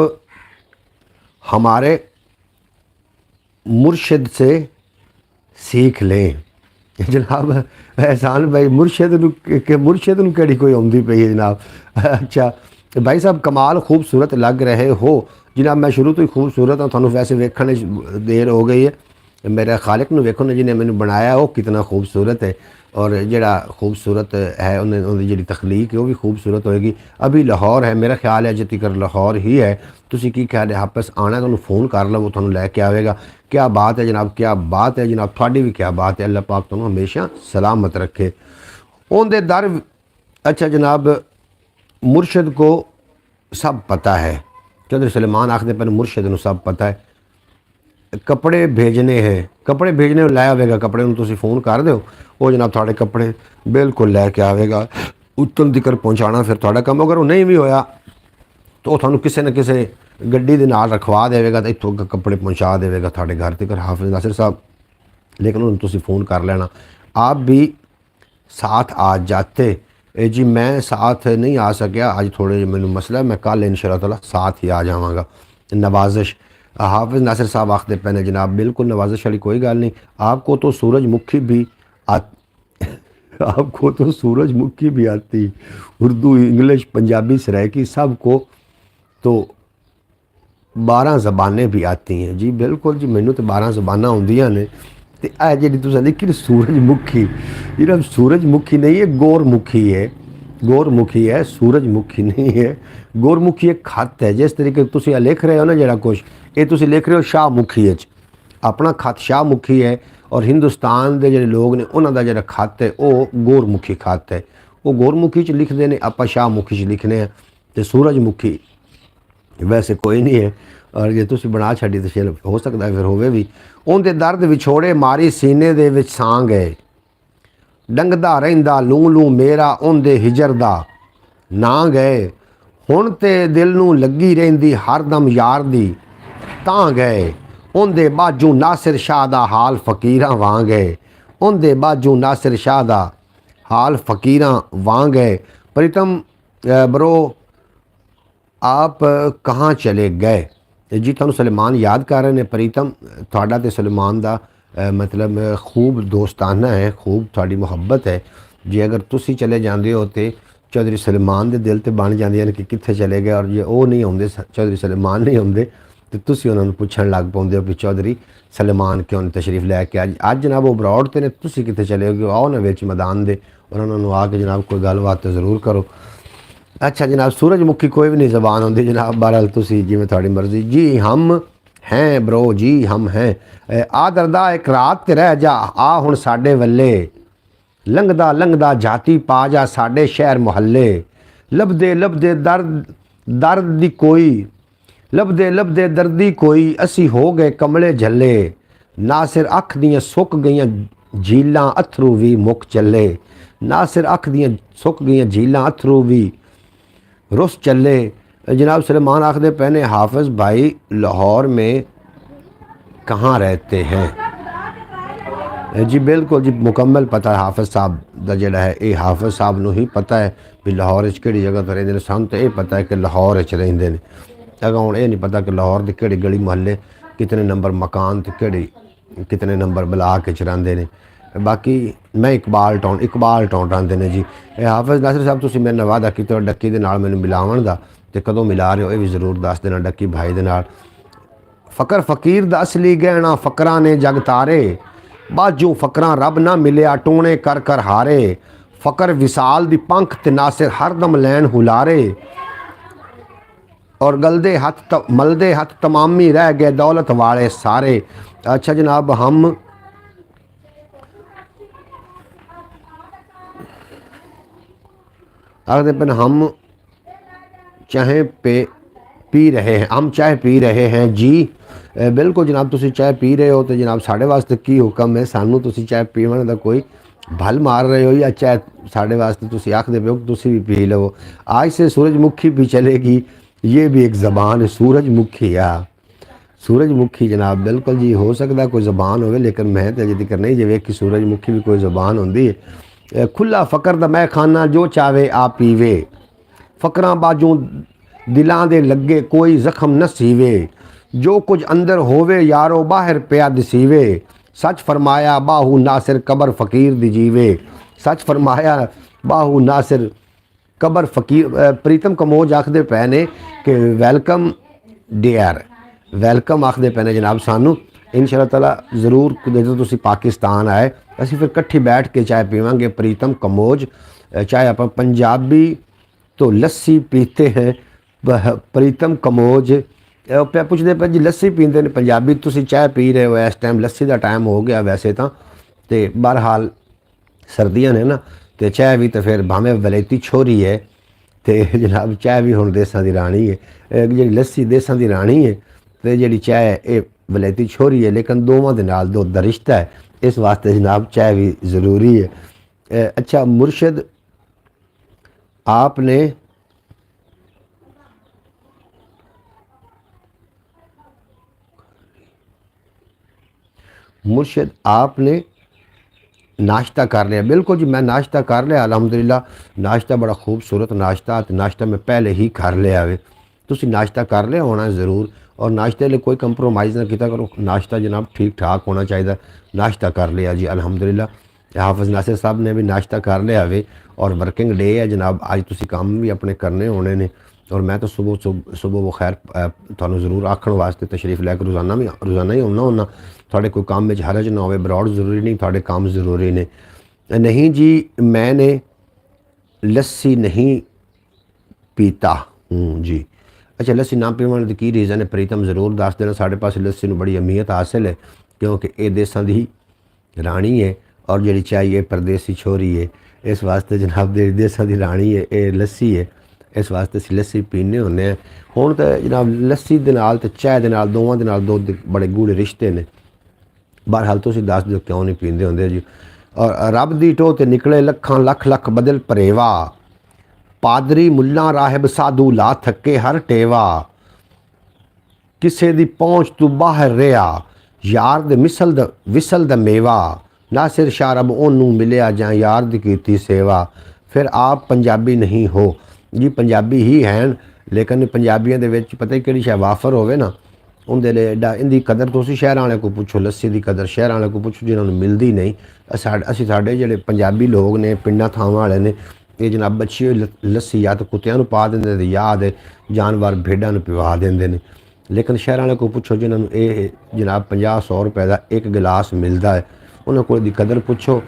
हमारे मुर्शिद से सीख लें। जनाब एहसान भाई मुर्शिद नूं केड़ी कोई आउंदी पई है जनाब। अच्छा भाई साहब कमाल खूबसूरत लग रहे हो जनाब, मैं शुरू तो ही खूबसूरत हाँ, तुहानूं वैसे वेखण देर हो गई है। मेरे खालिक नूं वेखो ना जिन्हें मैंने बनाया वो कितना खूबसूरत है, और जड़ा खूबसूरत है उन्हें जी तख्लीक है वो भी खूबसूरत होएगी। अभी लाहौर है, मेरा ख्याल है जति कर लाहौर ही है। तुसी की ख्याल है वापस आना, तो फ़ोन कर लो, वो तुहानूं लैके आवेगा। क्या बात है जनाब, क्या बात है जनाब, थोड़ी भी क्या बात है। अल्लाह पाक तुहानूं हमेशा सलामत रखे। उनके दर अच्छा जनाब मुर्शद को सब पता है। चौधरी सलेमान आखदे पर मुर्शद नूं सब पता है। कपड़े भेजने हैं, कपड़े भेजने लै आवेगा, कपड़े नूं तुसीं फ़ोन कर दो, वो जनाब थोड़े कपड़े बिल्कुल लैके आवेगा। उत्तन तिकर पहुँचाना फिर थोड़ा काम। अगर वो नहीं भी होया तो थानू किसी न किसी गड्डी दे नाल रखवा देगा, तो इत्थों कपड़े पहुँचा देगा थोड़े घर तक हाफिज नासिर साहब। लेकिन उन्होंने तुसीं फ़ोन कर लेना। आप भी साथ आ जाते जी, मैं साथ नहीं आ सकिया आज, थोड़े मैनू मसला, मैं कल इंशाअल्लाह ताला साथ ही आ जावांगा। नवाजिश हाफिज नासिर साहब आखते पे ने जनाब बिल्कुल नवाजिश वाली कोई गल नहीं। आपको तो सूरजमुखी भी आपको तो सूरजमुखी भी आती, उर्दू इंग्लिश पंजाबी सराइकी सबको तो 12 ज़बानें भी आती हैं जी। बिल्कुल जी, मैनू तो 12 ज़बानां आउंदियां ने। तो यह जी तुसीं लिखी सूरजमुखी, जनाब सूरजमुखी नहीं है, गौरमुखी है, गौरमुखी है, सूरजमुखी नहीं है। गौरमुखी एक खत है, जिस तरीके तुसीं लिख रहे हो ना जरा कुछ, ये तुसीं लिख रहे हो शाहमुखी है, अपना खत शाहमुखी है, और हिंदुस्तान के जो लोग ने उन्हों का जो खत है वो गौरमुखी खत है। वो गौरमुखी च लिखते हैं, आप शाहमुखी च लिखने हैं। तो सूरजमुखी वैसे कोई नहीं है, और जे तुसीं बना छड़ी तो फिर हो सकता है फिर होवे भी। उनके दर्द विछोड़े मारी सीने दे विच सां गए, डंगदा रहिंदा लूं लूं मेरा उनके हिजर दा ना गए। हुण ते दिल नूं लगी रहिंदी हरदम यार दी तां गए। उनके बाजू नासिर शाह दा हाल फकीरां वां गए, उनके बाजू नासिर शाह दा हाल फकीरां वां गए। प्रीतम ब्रो आप कहाँ चले गए जी? तुहानूं सलेमान याद कर रहे हैं। प्रीतम तुहाडा ते सलेमान दा मतलब खूब दोस्ताना है, खूब थोड़ी मुहब्बत है जी। अगर तुसी चले जाते हो तो चौधरी सलेमान के दिल तो बन जांदियां ने कि कित्थे चले गए, और जे वो नहीं आउंदे, चौधरी सलेमान नहीं आउंदे, तो तुसी उन्होंने पुछण लग पाउंदे हो कि चौधरी सलेमान क्यों नहीं तशरीफ लैके अज जनाब वो ब्रॉड ते ने, तुसी कित्थे चले गए? आओ ना विच मैदान दे और उन्होंने आके जनाब कोई गलबात तो ज़रूर करो। अच्छा जनाब सूरजमुखी कोई भी नहीं ज़बान होंगी जनाब, बहरहाल तुसी जिवें थोड़ी मर्जी। जी हम हैं ब्रो, जी हम हैं। आ दरदा एक रात ते रह जा, आ हुण साडे वल्ले, लंघदा लंघदा जाती पा जा साडे शहर मुहल्ले, लभदे लभदे दर्द दर्द दी कोई, लभदे लभदे दर्दी कोई, असी हो गए कमले झल्ले, ना सिर अख दियां सुक गईयां झीलां अथरू भी मुक चले, ना सिर अख दियां सुक गईयां झीलां अथरू भी रुस चले। जनाब सलेमान आखदे पहने हाफिज़ भाई लाहौर में कहाँ रहते हैं? जी बिल्कुल जी, मुकम्मल पता है हाफिज़ साहब का जिहड़ा है, ये हाफिज़ साहब नूं ही पता है भी लाहौर किहड़ी जगह तो रहिंदे ने। सानूं तो ये पता है कि लाहौर रहिंदे ने, अगर हुण ये नहीं पता कि लाहौर की किहड़ी गली मुहल्ले कितने नंबर मकान ते किहड़ी कितने नंबर ब्लाक च रहिंदे ने। बाकी मैं इकबाल टाउन रहिंदे ने जी। हाफिज़ नासिर साहब तुसीं मेरे नाल वादा कीता डक्की दे नाल मैनूं मिलावण दा, ते कदों मिला रहे हो ये भी ज़रूर दस देना डक्की भाई दे नाल। फ़कर फ़कीर दा असली गहना फ़करां ने जग तारे, बाजू फ़करां रब ना मिलिया टूणे कर कर हारे, फ़कर विसाल दी पंख ते नासिर हरदम लैन हुलारे, और गलदे हथ मलदे हथ तमामी रह गए दौलत वाले सारे। अच्छा जनाब हम आखते पे हम चाहे पी रहे हैं, हम चाय पी रहे हैं जी। बिल्कुल जनाब तुसी चाय पी रहे हो तो जनाब साढ़े वास्ते की हुक्म है, सानू तुसी चाय पीवन का कोई भल मार रहे हो या चाय साढ़े वास्ते तुसी आखदे पे हो तुसी भी पी लो। आज से सूरजमुखी भी चलेगी, ये भी एक ज़बान है सूरजमुखी। सूरजमुखी जनाब बिल्कुल जी, हो सकता कोई ज़बान हो, लेकिन मैं तो अजे तक नहीं जे वेखी सूरजमुखी भी कोई ज़बान होंदी है। खुला फ़कर दा मैं खाना जो चावे आ पीवे, फ़करां बाजों दिलां दे लगे कोई जख्म न सीवे, जो कुछ अंदर होवे यारो बाहर पिया दसीवे, सच फरमाया बाहू नासिर कबर फ़कीर दी जीवे, सच फरमाया बाहू नासिर कबर फ़कीर। प्रीतम कमोज आखदे पे ने कि वेलकम डियर, वेलकम आखदे पे ने जनाब सानू। इंशाअल्लाह ताला ज़रूर जो तुसी पाकिस्तान आए असीं फिर कट्ठी बैठ के चाय पीवांगे। प्रीतम कमोज चाहे आप पंजाबी तो लस्सी पीते हैं, प्रीतम कमोज पे पुछदे पे जी लस्सी पींदे ने पंजाबी, तुसी चाय पी रहे हो इस टाइम, लस्सी का टाइम हो गया वैसे तो, बहरहाल सर्दियां ने ना, तो चाय भी तो फिर भावें वलैती छोरी है, तो जनाब चाय भी हुण देसां दी राणी है। जी लस्सी देसां दी राणी है तो जी चाय ये वलैती छोरी है, लेकिन दोवां दे नाल दुध दा रिश्ता है, इस वास्ते जनाब चाय भी ज़रूरी है। अच्छा मुर्शद आपने मुर्शद आपने नाश्ता कर लिया? बिल्कुल जी मैं नाश्ता कर लिया अलहमदुलिल्लाह, नाश्ता बड़ा खूबसूरत नाश्ता, तो नाश्ता मैं पहले ही कर लिया वे। तुसी नाश्ता कर लिया होना ज़रूर, और नाश्ते लिए कोई कंप्रोमाइज़ ना किया करो, नाश्ता जनाब ठीक ठाक होना चाहिए। नाश्ता कर लिया जी अल्हम्दुलिल्लाह। हाफिज़ नासिर साहब ने भी नाश्ता कर लिया वे, और वर्किंग डे है जनाब, अज तुसी काम भी अपने करने होने ने, और मैं तो सुबह सुबह वो खैर थानू ज़रूर आखण वास्ते तशरीफ़ लैके रोज़ाना ही आना होना। थोड़े कोई काम में हरज ना हो, ब्रॉड ज़रूरी नहीं, थोड़े काम ज़रूरी ने। नहीं जी मैंने लस्सी नहीं पीता हूँ जी। अच्छा लस्सी ना पीवन की की रीज़न है प्रीतम ज़रूर दस देना। साढ़े पास लस्सी में बड़ी अहमियत हासिल है, क्योंकि ये देसां दी राणी है, और जी चाय परदेसी छोरी है, इस वास्ते जनाब देसां दी राणी है ये लस्सी है, इस वास्ते असीं लस्सी पीने होंने। हुण तो जनाब लस्सी दे नाल ते चाय दे नाल दोवां दे नाल दुध बड़े गूढ़े रिश्ते ने। बहरहाल तुसीं दस दिओ क्यों नहीं पींदे होंदे जी। और रब दी टोह ते निकले लखां लख लख बदल परेवा, पादरी मुल्ला राहिब साधु ला थके हर टेवा, किसे दी पहुँच तू बाहर रहा, यार दे विसल दा मेवा, ना सिर शारब ओनू मिलिया जां यार दी कीती सेवा। फिर आप पंजाबी नहीं हो जी? पंजाबी ही हैं, लेकिन पंजाबियों दे विच पता ही किहड़ी शै वाफर होवे ना, उनके लिए एडा इनकी कदर तुसीं शहर वाले को पुछो, लस्सी की कदर शहर वाले को पुछो जिन्होंने मिलती नहीं। असीं साडे जिहड़े पंजाबी लोग ने पिंडां थावां वाले ने, ये जनाब बच्ची होई लस्सी या तो कुत्तियां नूं पा दिंदे ने या दे जानवर भेडां नूं पिवा दिंदे ने। लेकिन शहर वाले को पुछो जिन्होंने ये जनाब 50-100 रुपए का एक गिलास मिलता है, उन्होंने कोल दी कदर पुछो।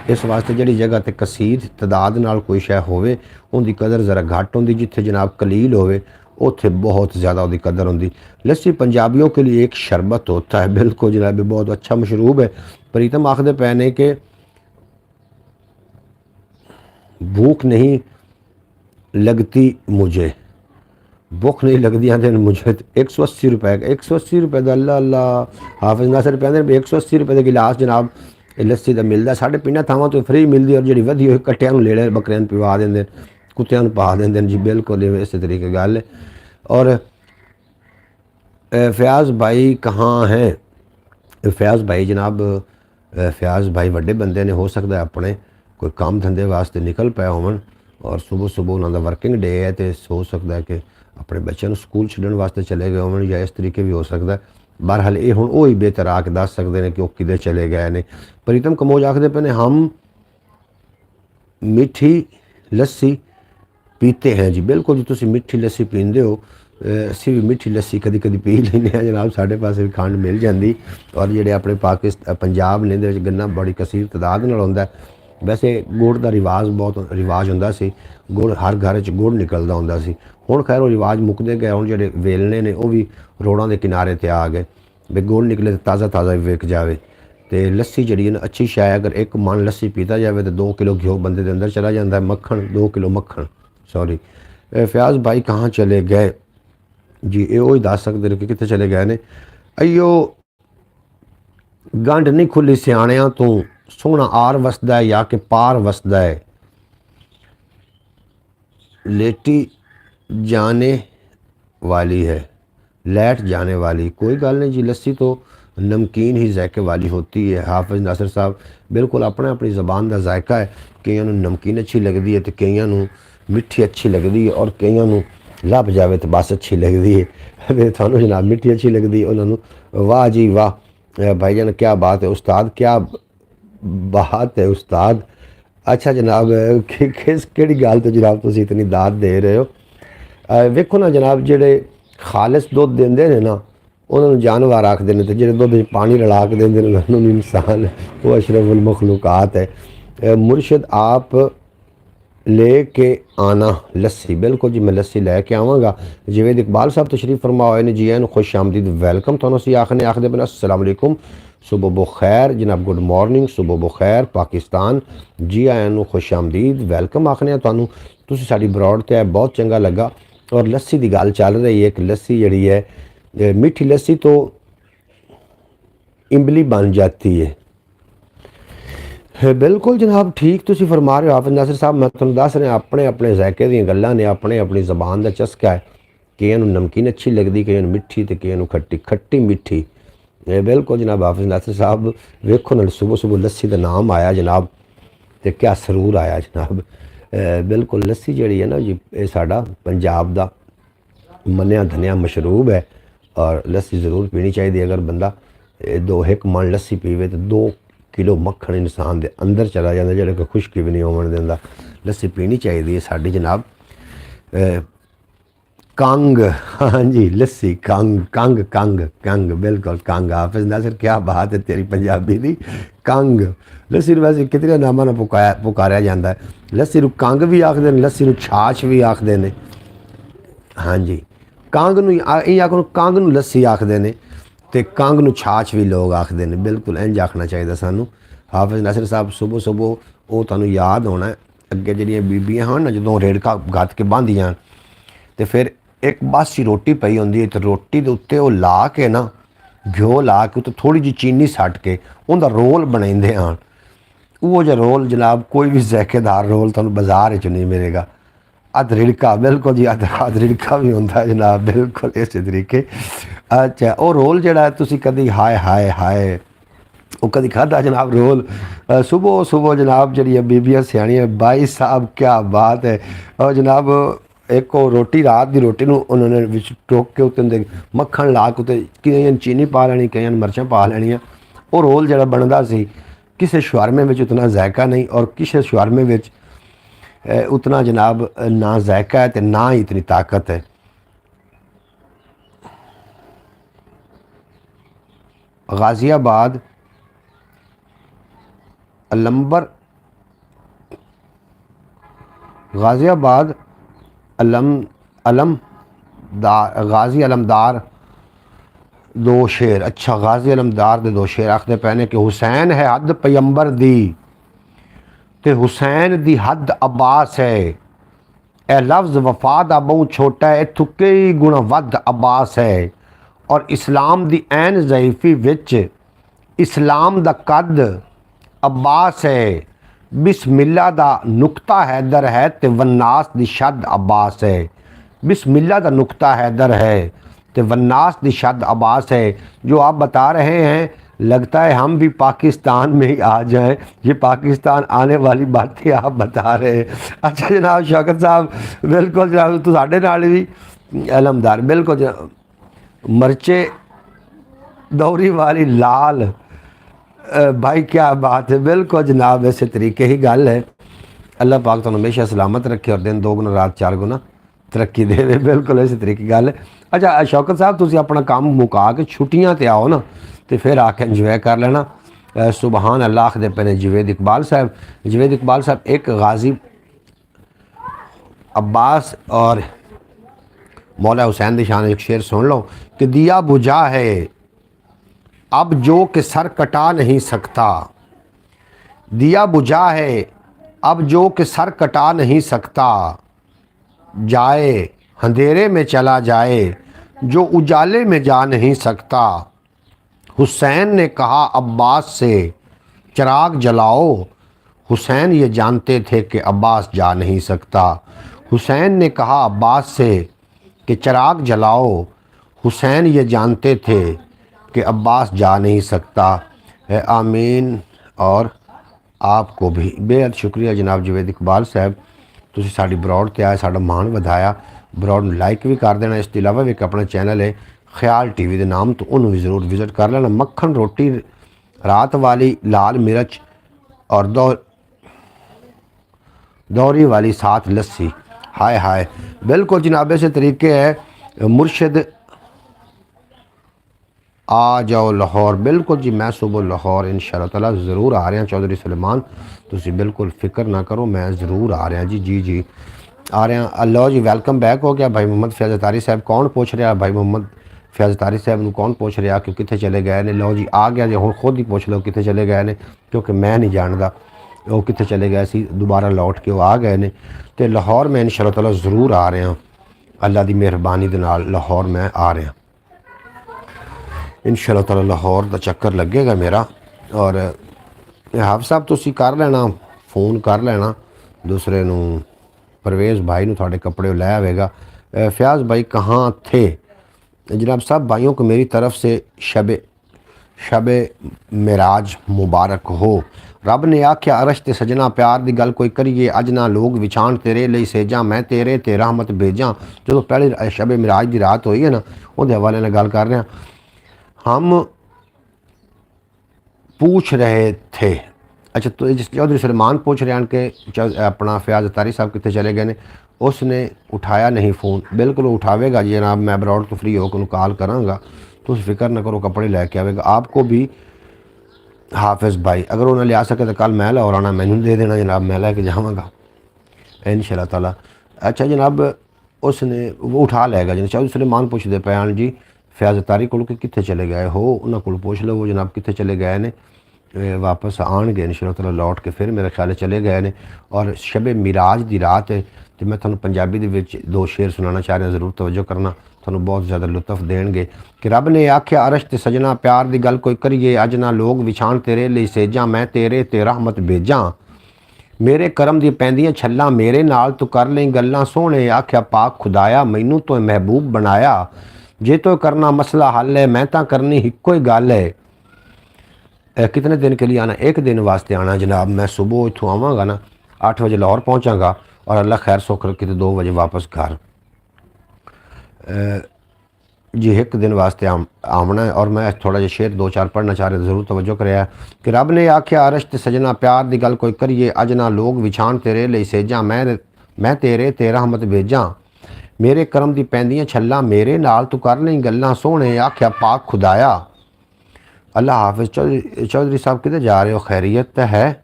इस वास्ते जिहड़ी जगह ते कसीर तादाद नाल कोई शै होवे उनकी कदर ज़रा घट होंदी, जिथे जनाब कलील होवे उत्थे बहुत ज़्यादा उसकी कदर होंदी। लस्सी पंजाबियों के लिए एक शरबत होता है, बिल्कुल जनाब बहुत अच्छा मशरूब है। प्रीतम आखदे पए ने कि भूख नहीं लगती मुझे, भुख नहीं लगती आते मुझे। 180 रुपए का, 180 रुपए का, अल्लाह अल्लाह। हाफिज नासर कहते 180 रुपए का गिलास जनाब लस्सी का मिलता। साढ़े पिंडा थावां तो फ्री मिलती, और जी वधी हुई कट्टियां लेड़े बकरियां पिवा देंगे, कुत्तियां पा देंगे जी, बिल्कुल इस तरीके गल है। और फयाज भाई कहाँ हैं? फयाज भाई जनाब, फयाज भाई वड्डे बंदे ने, हो सकता है अपने कोई काम धंधे वास्ते निकल पाए होवन, और सुबह सुबह उन्होंने वर्किंग डे है, तो हो सकता है कि अपने बच्चों को स्कूल छड्डण वास्ते चले गए होवन, या इस तरीके भी हो सकता है। बहरहाल ये हुण वही बेहतर आके दस सकते हैं कि वो किधर चले गए ने। प्रीतम कमोज आखदे पे ने हम मीठी लस्सी पीते हैं जी, बिल्कुल जी, तुसीं मीठी लस्सी पींदे हो। असीं भी मीठी लस्सी कदी कदी पी लैंदे हैं जनाब, साढ़े पास भी खंड मिल जाती। और जिहड़े अपने पाकिस्तान पंजाब ने इहदे विच गन्ना बड़ी कसीर तादाद नाल हुंदा है। वैसे गुड़ का रिवाज बहुत रिवाज हुंदा सी, गुड़ हर घर च गुड़ निकलदा हुंदा सी। हुण खैर वो रिवाज मुकदे गए, हुण जिहड़े वेलने ने वो भी रोड़ां दे किनारे ते आ गए, भी गुड़ निकले तो ताज़ा ताज़ा विक जाए। तो लस्सी जी ना अच्छी शै, अगर एक मन लस्सी पीता जाए तो 2 किलो घ्यो बंदे के अंदर चला जाता है, मक्खन 2 किलो मक्खन, सॉरी। फयाज भाई कहाँ चले गए जी, ये ही दस सकते हैं कि कितने चले गए ने। अयो गंढ नहीं खुली सियाणियां तू, सोहना आर वसदा है या कि पार वसदा है, लेटी जाने वाली है, लेट जाने वाली। कोई गल नहीं जी, लस्सी तो नमकीन ही जायके वाली होती है। हाफिज नासिर साहब बिल्कुल अपने अपनी ज़बान का जायका है, कईयां नूं नमकीन अच्छी लगती है, तो कईयां नूं मिठी अच्छी लगती है, और कईयां नूं लभ जाए तो बस अच्छी लगती है। थानू जनाब मिठी अच्छी लगती है, उन्होंने वाह जी वाह भाईजान, क्या बात है उस्ताद, क्या बात है उस्ताद। अच्छा जनाब, किस केड़ी गल तो जनाब तुसीं इतनी दाद दे रहे हो? वेखो ना जनाब, जेडे खालिस दुध देंदे ने ना उन्होंने जानवर आखते हैं, तो जो दुध पानी रला के देंगे उन्होंने इंसान, वो अशरफुल मखलूकात है। मुर्शिद आप ले के आना लस्सी, बिल्कुल जी मैं लस्सी लैके आवागा। जवेद इकबाल साहब तशरीफ फरमा होए ने जी, एन खुश आमदीद वेलकम तुहानू असीं आखने आखदे बना अस्सलाम वालेकुम, सुबह बखैर जनाब, गुड मॉर्निंग, सुबह बखैर पाकिस्तान, जी आयां नू खुश आमदीद वेलकम आखने तुहानू। तुसीं साडी ब्रॉड ते बहुत चंगा लगा। और लस्सी की गल चल रही है कि लस्सी जी है मीठी लस्सी तो इमली बन जाती है। बिल्कुल जनाब ठीक तुसीं फरमा रहे हो हाफिज नासिर साहब, मैं तुहानू दस रहा अपने अपने जायके दी गल्लां ने, अपने अपनी जबान का चस्का है। कईयां नूं नमकीन अच्छी लगती, कईयां नूं मिठी, तो कईयां नूं खट्टी, खट्टी मिठी। बिल्कुल जनाब हाफिज नासिर साहब, वेखो ना सुबह सुबह लस्सी का नाम आया जनाब, तो क्या सरूर आया जनाब। बिल्कुल लस्सी जी है ना जी, ये साडा पंजाब का मनिया धनिया मशरूब है, और लस्सी ज़रूर पीनी चाहिए। अगर बंदा दो एक मन लस्सी पीवे तो 2 किलो मक्खन इंसान के अंदर चला जाता, जो कि खुश्की भी नहीं होवन देंदा। लस्सी पीनी चाहिए साडी जनाब। कंग, हाँ जी लस्सी कंग, कंग कंग कंग, बिल्कुल कंग। हाफिज नासिर क्या बात है तेरी पंजाबी दी, कंग। लस्सी वैसे कितने नामां नाल पुकारिया जाता है। लस्सी नूं कंग भी आखदे ने, लस्सी नूं छाछ भी आखदे ने, हाँ जी। कंग नूं आखो, कंग नूं लस्सी आखदे ने, ते कंग नूं छाछ भी लोग आखदे ने, बिल्कुल इंज आखना चाहिए सानू। हाफिज नासिर साहब सुबह सुबह वो तुहानू याद होना है, अगे जिहड़ियां बीबियां हन ना, जदों रेड़का गत्त के बांधियां तो फिर एक बासी रोटी पई होंदी है, तो रोटी के उत्ते वो ला के ना घ्यो ला के उत्ते थोड़ी जी चीनी सट के उनका रोल बनाइंदे हैं। वो जो रोल जनाब कोई भी जैकेदार रोल तुहानू बाजार च नहीं मिलेगा। अध रिड़का, बिल्कुल जी अध रिड़का भी होंदा है जनाब, बिल्कुल इस तरीके। अच्छा वो रोल जड़ा तुसी कदी हाय हाय हाय वो कदी खादा जनाब रोल? सुबह सुबह जनाब जी बीबियां सियाणियां, भाई साहब क्या बात है। और जनाब एक वो रोटी रात की रोटी नूं उन्होंने विच टोक के उत्ते मक्खन ला के उत्ते कईयां चीनी पा लैनी, कईयां मर्चां पा लैनियां। वो रोल जड़ा बनदा सी, किसी शवारमे में उतना जायका नहीं, और किसी शवारमे में उतना जनाब ना जायका है तो ना ही इतनी ताकत है। गाज़ियाबाद अलंबर गाज़ियाबाद अलमदार गाज़ी अलमदार दो शेर। अच्छा, गाज़ी अलमदार दे दो शेर आखते पैने कि हुसैन है हद पैगंबर दी ते हुसैन दी हद अब्बास है। ए लफ्ज़ वफा दा बहुत छोटा है, इत्थों कई गुणा वध अब्बास है। और इस्लाम दी ऐन ज़ईफ़ी विच इस्लाम दा कद अब्बास है। बिस्मिल्ला दा नुक्ता हैदर है ते वन्नास दी शद अब्बास है। बिस्मिल्ला दा नुक्ता हैदर है तो वन्नास दी शद अब्बास है। जो आप बता रहे हैं लगता है हम भी पाकिस्तान में ही आ जाएं। ये पाकिस्तान आने वाली बातें आप बता रहे हैं। अच्छा जनाब शौकत साहब, बिल्कुल जनाब, तो साढ़े नाल भी अलमदार, बिल्कुल जनाब, मर्चे दौरी वाली लाल भाई, क्या बात है। बिल्कुल जनाब, ऐसे तरीके ही गल है। अल्लाह पाक तुहानू हमेशा सलामत रखे और दिन 2 गुना रात 4 गुना तरक्की दे। बिल्कुल इस तरीके की गल है। अच्छा शौकत साहब, तुसीं अपना काम मुका के छुट्टियां ते आओ ना, तो फिर आके इंजॉय कर लेना। सुबहान अल्लाह आखदे पे ने जवेद इकबाल साहब। जवेद इकबाल साहब, एक गाजी अब्बास और मौला हुसैन दी शान एक शेर सुन लो कि दिया बुझा है अब जो कि सर कटा नहीं सकता। दिया बुझा है अब जो कि सर कटा नहीं सकता। जाए अंधेरे में चला जाए जो उजाले में जा नहीं सकता। हुसैन ने कहा अब्बास से चिराग जलाओ। हुसैन ये जानते थे कि अब्बास जा नहीं सकता। हुसैन ने कहा अब्बास से कि चिराग जलाओ। हुसैन ये जानते थे कि अब्बास जा नहीं सकता। आमीन। और आपको भी बेहद शुक्रिया जनाब जवेद इकबाल साहब, तुसीं साडी ब्रॉड ते आए, साडा मान वधाया। ब्रॉड नूं लाइक भी कर देना। इस तो इलावा भी एक अपना चैनल है ख्याल टीवी के नाम तो उन्होंने भी ज़रूर विजिट कर लेना। मक्खन रोटी रात वाली, लाल मिर्च और दौरी वाली साथ लस्सी। हाय हाय, बिल्कुल जनाब ऐसे तरीके है। मुर्शिद आ जाओ लाहौर। बिल्कुल जी, मैं सुबह लाहौर इंशाअल्लाह ताला ज़रूर आ रहे हैं। चौधरी सुलेमान, तुसीं बिल्कुल फिक्र ना करो, मैं ज़रूर आ रहा जी। जी जी आ रहे हैं। अल्लाह जी, वेलकम बैक हो गया। भाई मोहम्मद फैज़ अतारी साहब कौन पूछ रहा? भाई मोहम्मद फैज़ अतारी साहब को कौन पूछ रहा कि कितने चले गए ने? लो जी आ गया जी, हुण खुद ही पूछ लो कितने चले गए ने, क्योंकि मैं नहीं जानता वो कितने चले गए सी। दोबारा लौट के वो आ गए ने। तो लाहौर में इंशाअल्लाह ताला ज़रूर आ रहे हैं। अल्लाह की मेहरबानी दे नाल लाहौर में आ रहा इंशाअल्लाह ताला। लाहौर का चक्कर लगेगा मेरा। और हाफ़ साहब तुसीं कर लेना, फ़ोन कर लेना दूसरे नूं, परवेज़ भाई नूं, थोड़े कपड़े लै आवेगा। फ़याज़ भाई कहाँ थे? जनाब साहब, भाइयों को मेरी तरफ से शब मेराज मुबारक हो। रब ने आख्या अरश ते सजना प्यार की गल कोई करिए अज ना लोग विछाण तेरे लिए सेजा मैं तेरे ते रहमत भेजा। जो पहले शब मेराज की रात हुई है ना, उहदे हवाले नाल गल कर रहे हैं। हम पूछ रहे थे, अच्छा तो चौधरी सलमान पूछ रहे हैं कि अपना फ़याज़ अतारी साहब कितने चले गए ने। उसने उठाया नहीं फ़ोन। बिल्कुल उठावेगा जी जनाब, मैं ब्रॉड तो फ्री होकर कॉल कराँगा, तो फिक्र न करो, कपड़े लैके आवेगा। आपको भी हाफिज़ भाई अगर उन्हें लिया सके तो कल मैं लाहौर आना, मैनू दे देना जनाब, मैं लैके जावांगा इंशाअल्लाह ताला। अच्छा जनाब, उसने वो उठा लेगा जी। चौधरी सलेमान पूछते पे हैं जी फ़याज़ अतारी को कितने चले गए हो, उन्होंने को पूछ लो वो जनाब कितने चले गए ने। वापस आएंगे इंशाअल्लाह ताला लौट के, फिर मेरे ख्याल चले गए ने। और शब मिराज की रात है तो मैं थोड़ा पंजाबी दे विच 2 शेर सुनाना चाह रहा, ज़रूर तवज्जो करना, थोड़ा बहुत ज़्यादा लुत्फ देंगे। कि रब ने आख्या अरश ते सजना प्यार की गल कोई करिए अज ना लोग विछाण तेरे लिए सेजा मैं तेरे ते रहमत भेजा। मेरे करम दी पैंदियां छल्लां मेरे नाल तू कर लें गल्लां सोहणे। आख्या पाक खुदाया मैनू तो महबूब बनाया। जे तो करना मसला हल है मैं तो करनी हिक्को ही गल है। कितने दिन के लिए आना? 1 दिन वास्ते आना जनाब। मैं सुबह इतों आवाँगा ना 8 बजे लाहौर पहुँचागा और अल्लाह खैर सुख रखे तो 2 बजे वापस घर। जी 1 दिन वास्ते आमना है। और मैं थोड़ा जिहा शेर 2-4 पढ़ना चाह रहा, ज़रूर तवज्जो कराया कि रब ने आख्या अरश ते सजना प्यार की गल कोई करिए अज ना लोग विछाण तेरे लिए सेजा मैं तेरे ते रहमत भेजा। मेरे करम दी पैंदियां छल्लां मेरे नाल तू कर लें गल्लां सोहणे। आख्या पाक खुदाया। अल्लाह हाफिज़। चौधरी साहब किधर जा रहे हो? खैरियत है?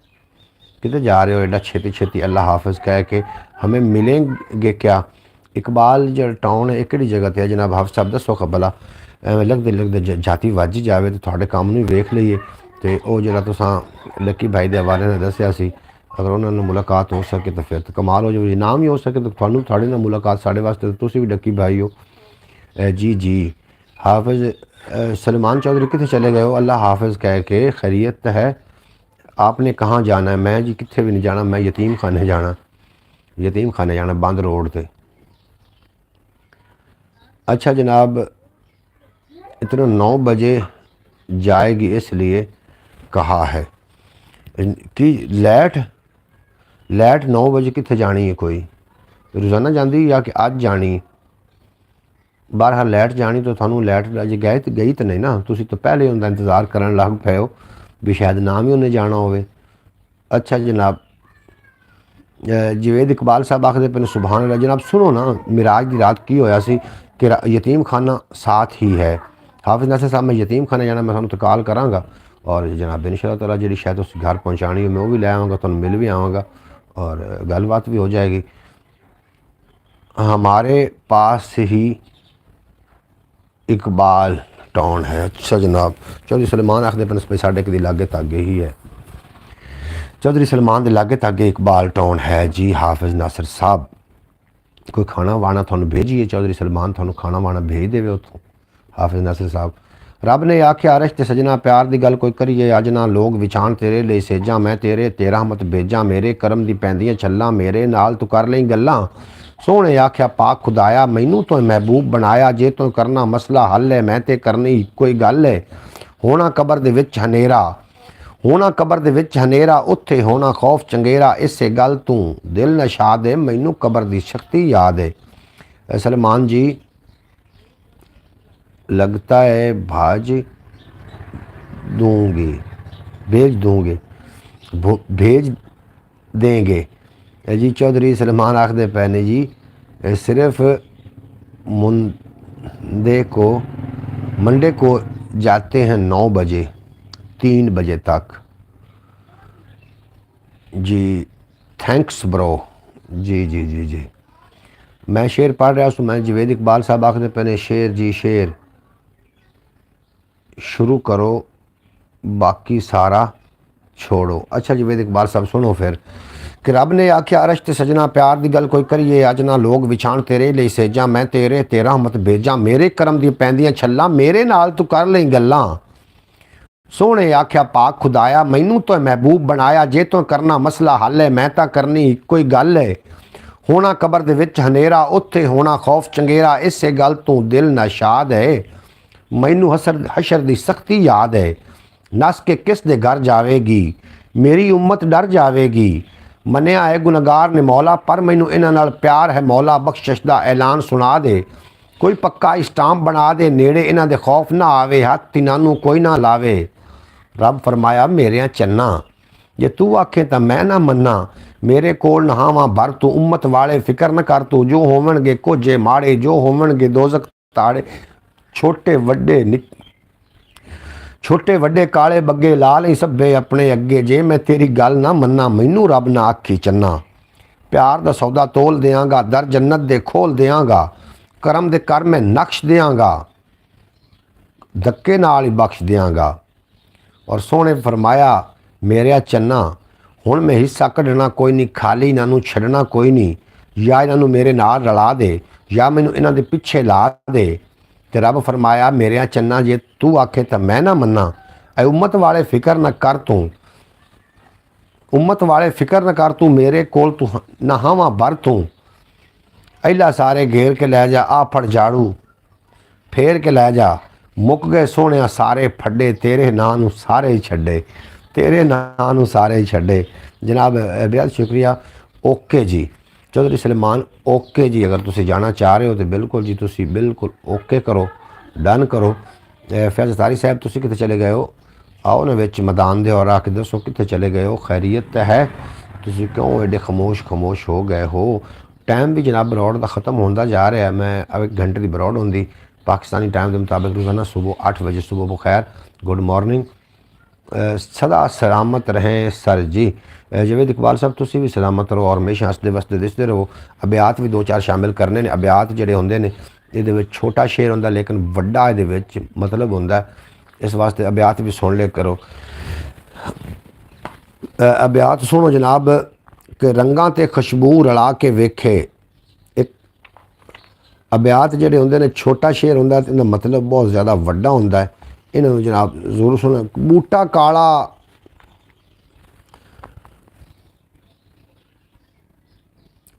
कितने जा रहे हो एडा छेती छेती अल्लाह हाफिज़ कह के हमें मिलेंगे क्या। इकबाल जो टाउन है किहड़ी जगह ते है जनाब हाफिज़ साहब दसो खबला एवं लगते जाती वज ही जाए तो थोड़े काम नूं वेख लीए। तो वह जो तुसां लक्की भाई के हवाले ने दसिया सी अगर उन्होंने मुलाकात हो सके तो फिर तो कमाल हो जाए, ना भी हो सके तो थानू थोड़े ना मुलाकात साढ़े वास्ते तो तुसी भी लक्की भाई हो। जी जी हाफिज़ सलमान चौधरी कितने चले गए हो अल्लाह हाफिज़ कह के खैरियत है। आपने कहाँ जाना है। मैं जी कितने भी नहीं जाना, मैं यतीम खाने जाना, यतीम खाने जाना बंद रोड पे। अच्छा जनाब इतना 9 बजे जाएगी इसलिए कहा है कि लैट 9 बजे कितने जानी है, कोई रोज़ाना जाती या कि अज जानी। बहरहाल लैट जानी तो थानू लैट अज गई तो नहीं ना, तुसी तो पहले उनका इंतज़ार करन लग पे हो भी शायद ना भी उन्हें जाना होवे। अच्छा जनाब जवेद इकबाल साहब आखते पे सुबहान अल्लाह। जनाब सुनो ना मिराज की रात की होया सी कि यतीम खाना साथ ही है। हाफिज़ नासिर साहब मैं यतीम खाने जाना, मैं तुहानू कॉल कराँगा और जनाब इंशाअल्लाह ताला जी शायद उस घर पहुँचानी मैं वो भी लै आवाँगा, तुहानू मिल भी आवाँगा और गलबात भी हो जाएगी। हमारे पास ही इकबाल टाउन है। अच्छा जनाब चौधरी सलमान आखते पे साढ़े कि लागे तागे ही है, चौधरी सलमान के लागे तागे इकबाल टाउन है। जी हाफिज़ नासिर साहब कोई खाना वाना थानू भेजिए, चौधरी सलमान थानू खाना वाना भेज देवे उतों। हाफिज़ नासिर साहब रब ने आख्या अरश ते सजना प्यार की गल कोई करिए अज ना लोग विछाण तेरे लिए सेजा मैं तेरे तेरा मत भेजा मेरे करम दी पैंदियां छल्लां मेरे नाल तू कर लई गल्लां। सोहणे आख्या पाक खुदाया मैनू तो महबूब बनाया जे तो करना मसला हल है मैं ते करनी कोई गल है। होना कबर दे विच हनेरा होना कबर दे विच हनेरा उत्थे होना खौफ चंगेरा इसे गल तू दिल नशाद है मैनू कबर दी शक्ति याद है। सलमान जी लगता है दूंगी भेज दूंगे भेज देंगे। जी चौधरी सलमान आखदे पे ने जी सिर्फ मंडे को जाते हैं 9 बजे 3 बजे तक। जी थैंक्स ब्रो। जी जी जी जी मैं शेर पढ़ रहा हूँ। मैं जवेद इकबाल साहब आखते पे ने शेर जी शेर शुरू करो बाकी सारा छोड़ो। अच्छा जवेद इकबाल साहब सुनो फिर कि रब ने आख्या अरश ते सजना प्यार की गल कोई करिए अज ना लोग विछाण तेरे लिए सेजा मैं तेरे तेरा मत भेजा मेरे करम दी पैंदियां छल्लां मेरे नाल तू कर लई गल्लां। सोहणे आख्या पाक खुदाया मैनू तो महबूब बनाया जे तो करना मसला हल है मैं तां करनी कोई गल है। होना कबर दे विच हनेरा उत्थे होना खौफ चंगेरा इसे गल तू दिल नाशाद है मैनू हशर दी सख्ती याद है। नस के किस दे घर जावेगी मेरी उम्मत डर जावेगी मनिया है गुनहगार ने मौला पर मैनू इन्हां नाल प्यार है मौला बख्शिश दा ऐलान सुना दे कोई पक्का स्टाम्प बना दे नेड़े इन्हां दे खौफ ना आवे हथ इन्हां नू कोई ना लावे। रब फरमाया मेरिया चन्ना जे तू आखे तो मैं ना मन्ना मेरे कोल नहावां भर तू उम्मत वाले फिक्र न कर तू जो होवणगे कोजे माड़े जो होवणगे दोजक ताड़े छोटे वड्डे काले बग्गे ला लई सभे अपने अगे जे मैं तेरी गल ना मन्ना मैनू रब ना आखी चन्ना। प्यार दा सौदा तोल देंगा दर जन्नत दे खोल देंगा करम दे कर मैं नक्श देंगा धक्के नाल ही बख्श देंगा। और सोहणे फरमाया मेरिया चन्ना हुण मैं हिस्सा कढ़ना कोई नहीं खाली इन्हां छड्डना कोई नहीं या इन्हां मेरे नाल रला दे या मैनू इन्हां दे पिछे ला दे। ते रब फरमाया मेरिया चन्ना जे तू आखे तो मैं ना मन्ना ऐ उम्मत वाले फिक्र न कर तू उम्मत वाले फिक्र न कर तू मेरे कोल तू नहावां भर तू अला सारे घेर के लै जा आ फड़ झाड़ू फेर के लै जा मुक गए सोहणिया सारे फड्डे तेरे नां नू सारे ही छड्डे तेरे नां नू सारे ही छड्डे। जनाब बेहद शुक्रिया। ओके जी चौधरी सलमान ओके जी अगर तुसी जाना चाह रहे हो तो बिल्कुल जी तुसी बिल्कुल ओके करो डन करो। फैज़ तारी साहब तुसी कितने चले गए हो आओ ना विच मैदान दे और आके दसो कितने चले गए हो खैरियत है तुसी क्यों एडे खामोश हो गए हो। टाइम भी जनाब बरौड़ का ख़त्म होता जा रहा है। मैं अब 1 घंटे की बरौड़ होंगी पाकिस्तानी टाइम के मुताबिक रोज़ाना सुबह 8 बजे सुबह बखैर गुड मॉर्निंग सदा सलामत रहें सर जी। जावेद इकबाल साहब तुसी भी सलामत रहो और हमेशा हसदे वसदे दिसदे रहो। अभ्यात भी दो चार शामिल करने ने। अभ्यात जिहड़े हुंदे ने इहदे विच छोटा शेर हुंदा लेकिन वड्डा इहदे विच मतलब हुंदा, इस वास्ते अभ्यात भी सुन लिया करो। अभ्यात सुनो जनाब कि रंगां ते खुशबू रला के वेखे। एक अभ्यात जिहड़े हुंदे ने छोटा शेर हुंदा ते इहदा मतलब बहुत ज़्यादा वड्डा हुंदा है। इन्होंने जनाब जरूर सुना। बूटा काला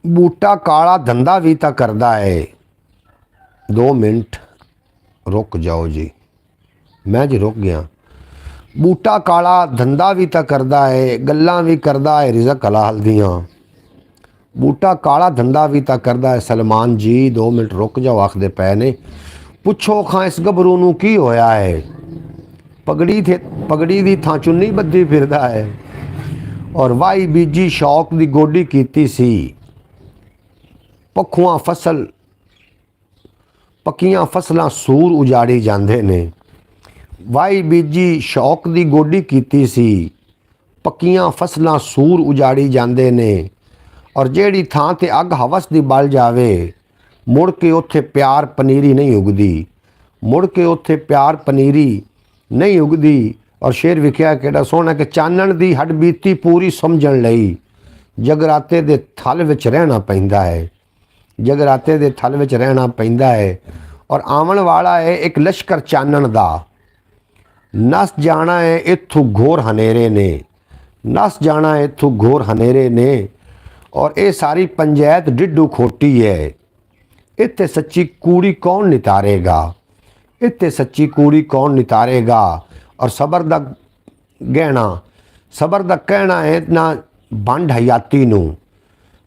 बूटा काला धंधा भी तो करदा है। 2 मिनट रुक जाओ जी, मैं जी रुक गया। बूटा काला धंधा भी तो करदा है, गल्लां भी करदा है रिज़क हलाल दियां। बूटा काला धंधा भी तो करदा है। सलमान जी 2 मिनट रुक जाओ आखदे पए ने। पुछो खां इस गभरू नूं की होया है, पगड़ी दी थां चुन्नी बद्धी फिरदा है। और वाही बीजी शौक दी गोडी कीती सी, पखुआं फसल पक्कियां फसलां सूर उजाड़ी जांदे ने। वाही बीजी शौक दी गोडी कीती सी, पक्कियां फसलां सूर उजाड़ी जांदे ने। और जेड़ी थां ते अग हवस दी बल जावे, मुड़ के उत्थे प्यार पनीरी नहीं उगदी। मुड़ के उत्थे प्यार पनीरी नहीं उगदी। और शेर विख्या केड़ा सोहना कि चानण दी हड बीती पूरी समझण लई जगराते दे थल विच रहना पैंदा है। जगराते दे थल विच रहना पैंदा है। और आवन वाला है एक लश्कर चानण दा, नस जाना है इत्थों घोर हनेरे ने। नस जाना है इत्थों घोर हनेरे ने। और ये सारी पंचायत डिड्डू खोटी है। इत्थे सच्ची कूड़ी कौन नितारेगा, इत्थे सच्ची कूड़ी कौन नितारेगा। और सबर दा गहना, सबर दा कहना है ना भंड हयाती नूं।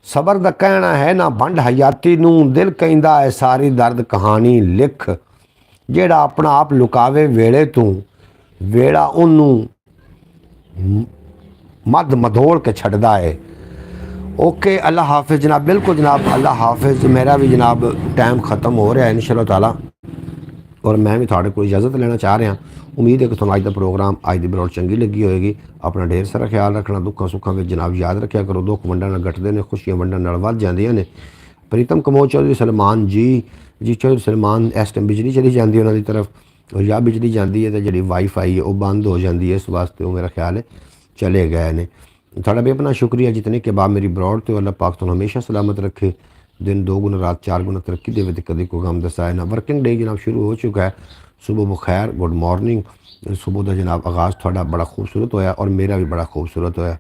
सबर दा कहना है ना भंड हयाती नूं। दिल कहंदा है सारी दर्द कहानी लिख। जेड़ा अपना आप लुकावे वेले तूं, वेड़ा उन्नूं मद मधोड़ के छड़दा है। ओके अल्लाह हाफिज़ जनाब। बिल्कुल जनाब अल्लाह हाफिज़। मेरा भी जनाब टाइम ख़त्म हो रहा है इंशाअल्लाह ताला, और मैं भी थोड़े को इजाज़त लेना चाह रहा। उम्मीद है कि तुम अज का प्रोग्राम अज की ब्लॉग चंगी लगी होएगी। अपना ढेर सारा ख्याल रखना। दुखों सुखों में जनाब याद रखा करो। दुख वंडण नाल घटदे ने, खुशियां वंडण नाल वध जांदियां ने। प्रीतम कमोच चौधरी सलमान जी चौधरी सलमान इस टाइम बिजली चली जाती है उन्होंने तरफ, और या बिजली जाती है तो जी वाईफाई है वो बंद हो जाती है। इस वास्ते वो मेरा ख्याल है चले गए ने। थोड़ा भी अपना शुक्रिया जितने के बाद मेरी ब्रॉड तो अल्लाह पाक तो हमेशा सलामत रखे। दिन 2 गुना रात 4 गुना तरक्की दे, कभी को गम दसाए ना। वर्किंग डे जनाब शुरू हो चुका है। सुबह बखैर, गुड मॉर्निंग। सुबह का जनाब आगाज़ थोड़ा बड़ा खूबसूरत होया और मेरा भी बड़ा खूबसूरत होया।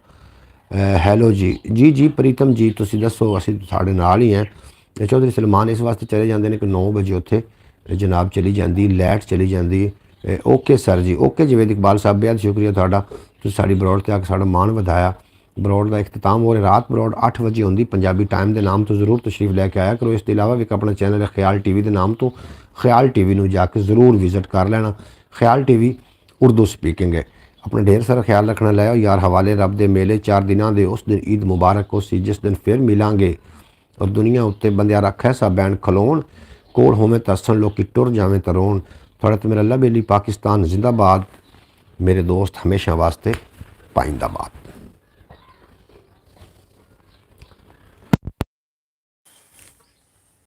हैलो जी प्रीतम जी तुसी दसो। असीं साढ़े नाल ही हैं। चौधरी सलमान इस वास्ते चले जाते हैं कि 9 बजे उत्थे जनाब चली जाती लाइट चली जाती। ओके सर जी। ओके जावेद इकबाल साहब बेहद शुक्रिया तुहाडा, तुसीं साडी ब्रॉड ते आके साडा मान वधाया। ब्रॉड का इख्तिताम हो रहा। रात ब्रॉड 8 बजे होंगी पंजाबी टाइम के नाम तो जरूर तशरीफ लैके आया करो। इसके अलावा भी अपना चैनल है ख्याल टीवी के नाम तो, ख्याल टीवी में जाके जरूर विजिट कर लेना। ख्याल टीवी उर्दू स्पीकिंग है। अपना ढेर सारा ख्याल रखना। लै यार हवाले रब दे मेले 4 दिनों के। उस दिन ईद मुबारक हो सी जिस दिन फिर मिलांगे। और दुनिया उत्ते बंदिया रख ऐसा बैन खलोन, कोल होवे तसन लोग टुर जावें तरोन। थोड़ा तो मेरा अल्लाह बेली पाकिस्तान जिंदाबाद। मेरे दोस्त हमेशा वास्ते पाइंदाबाद।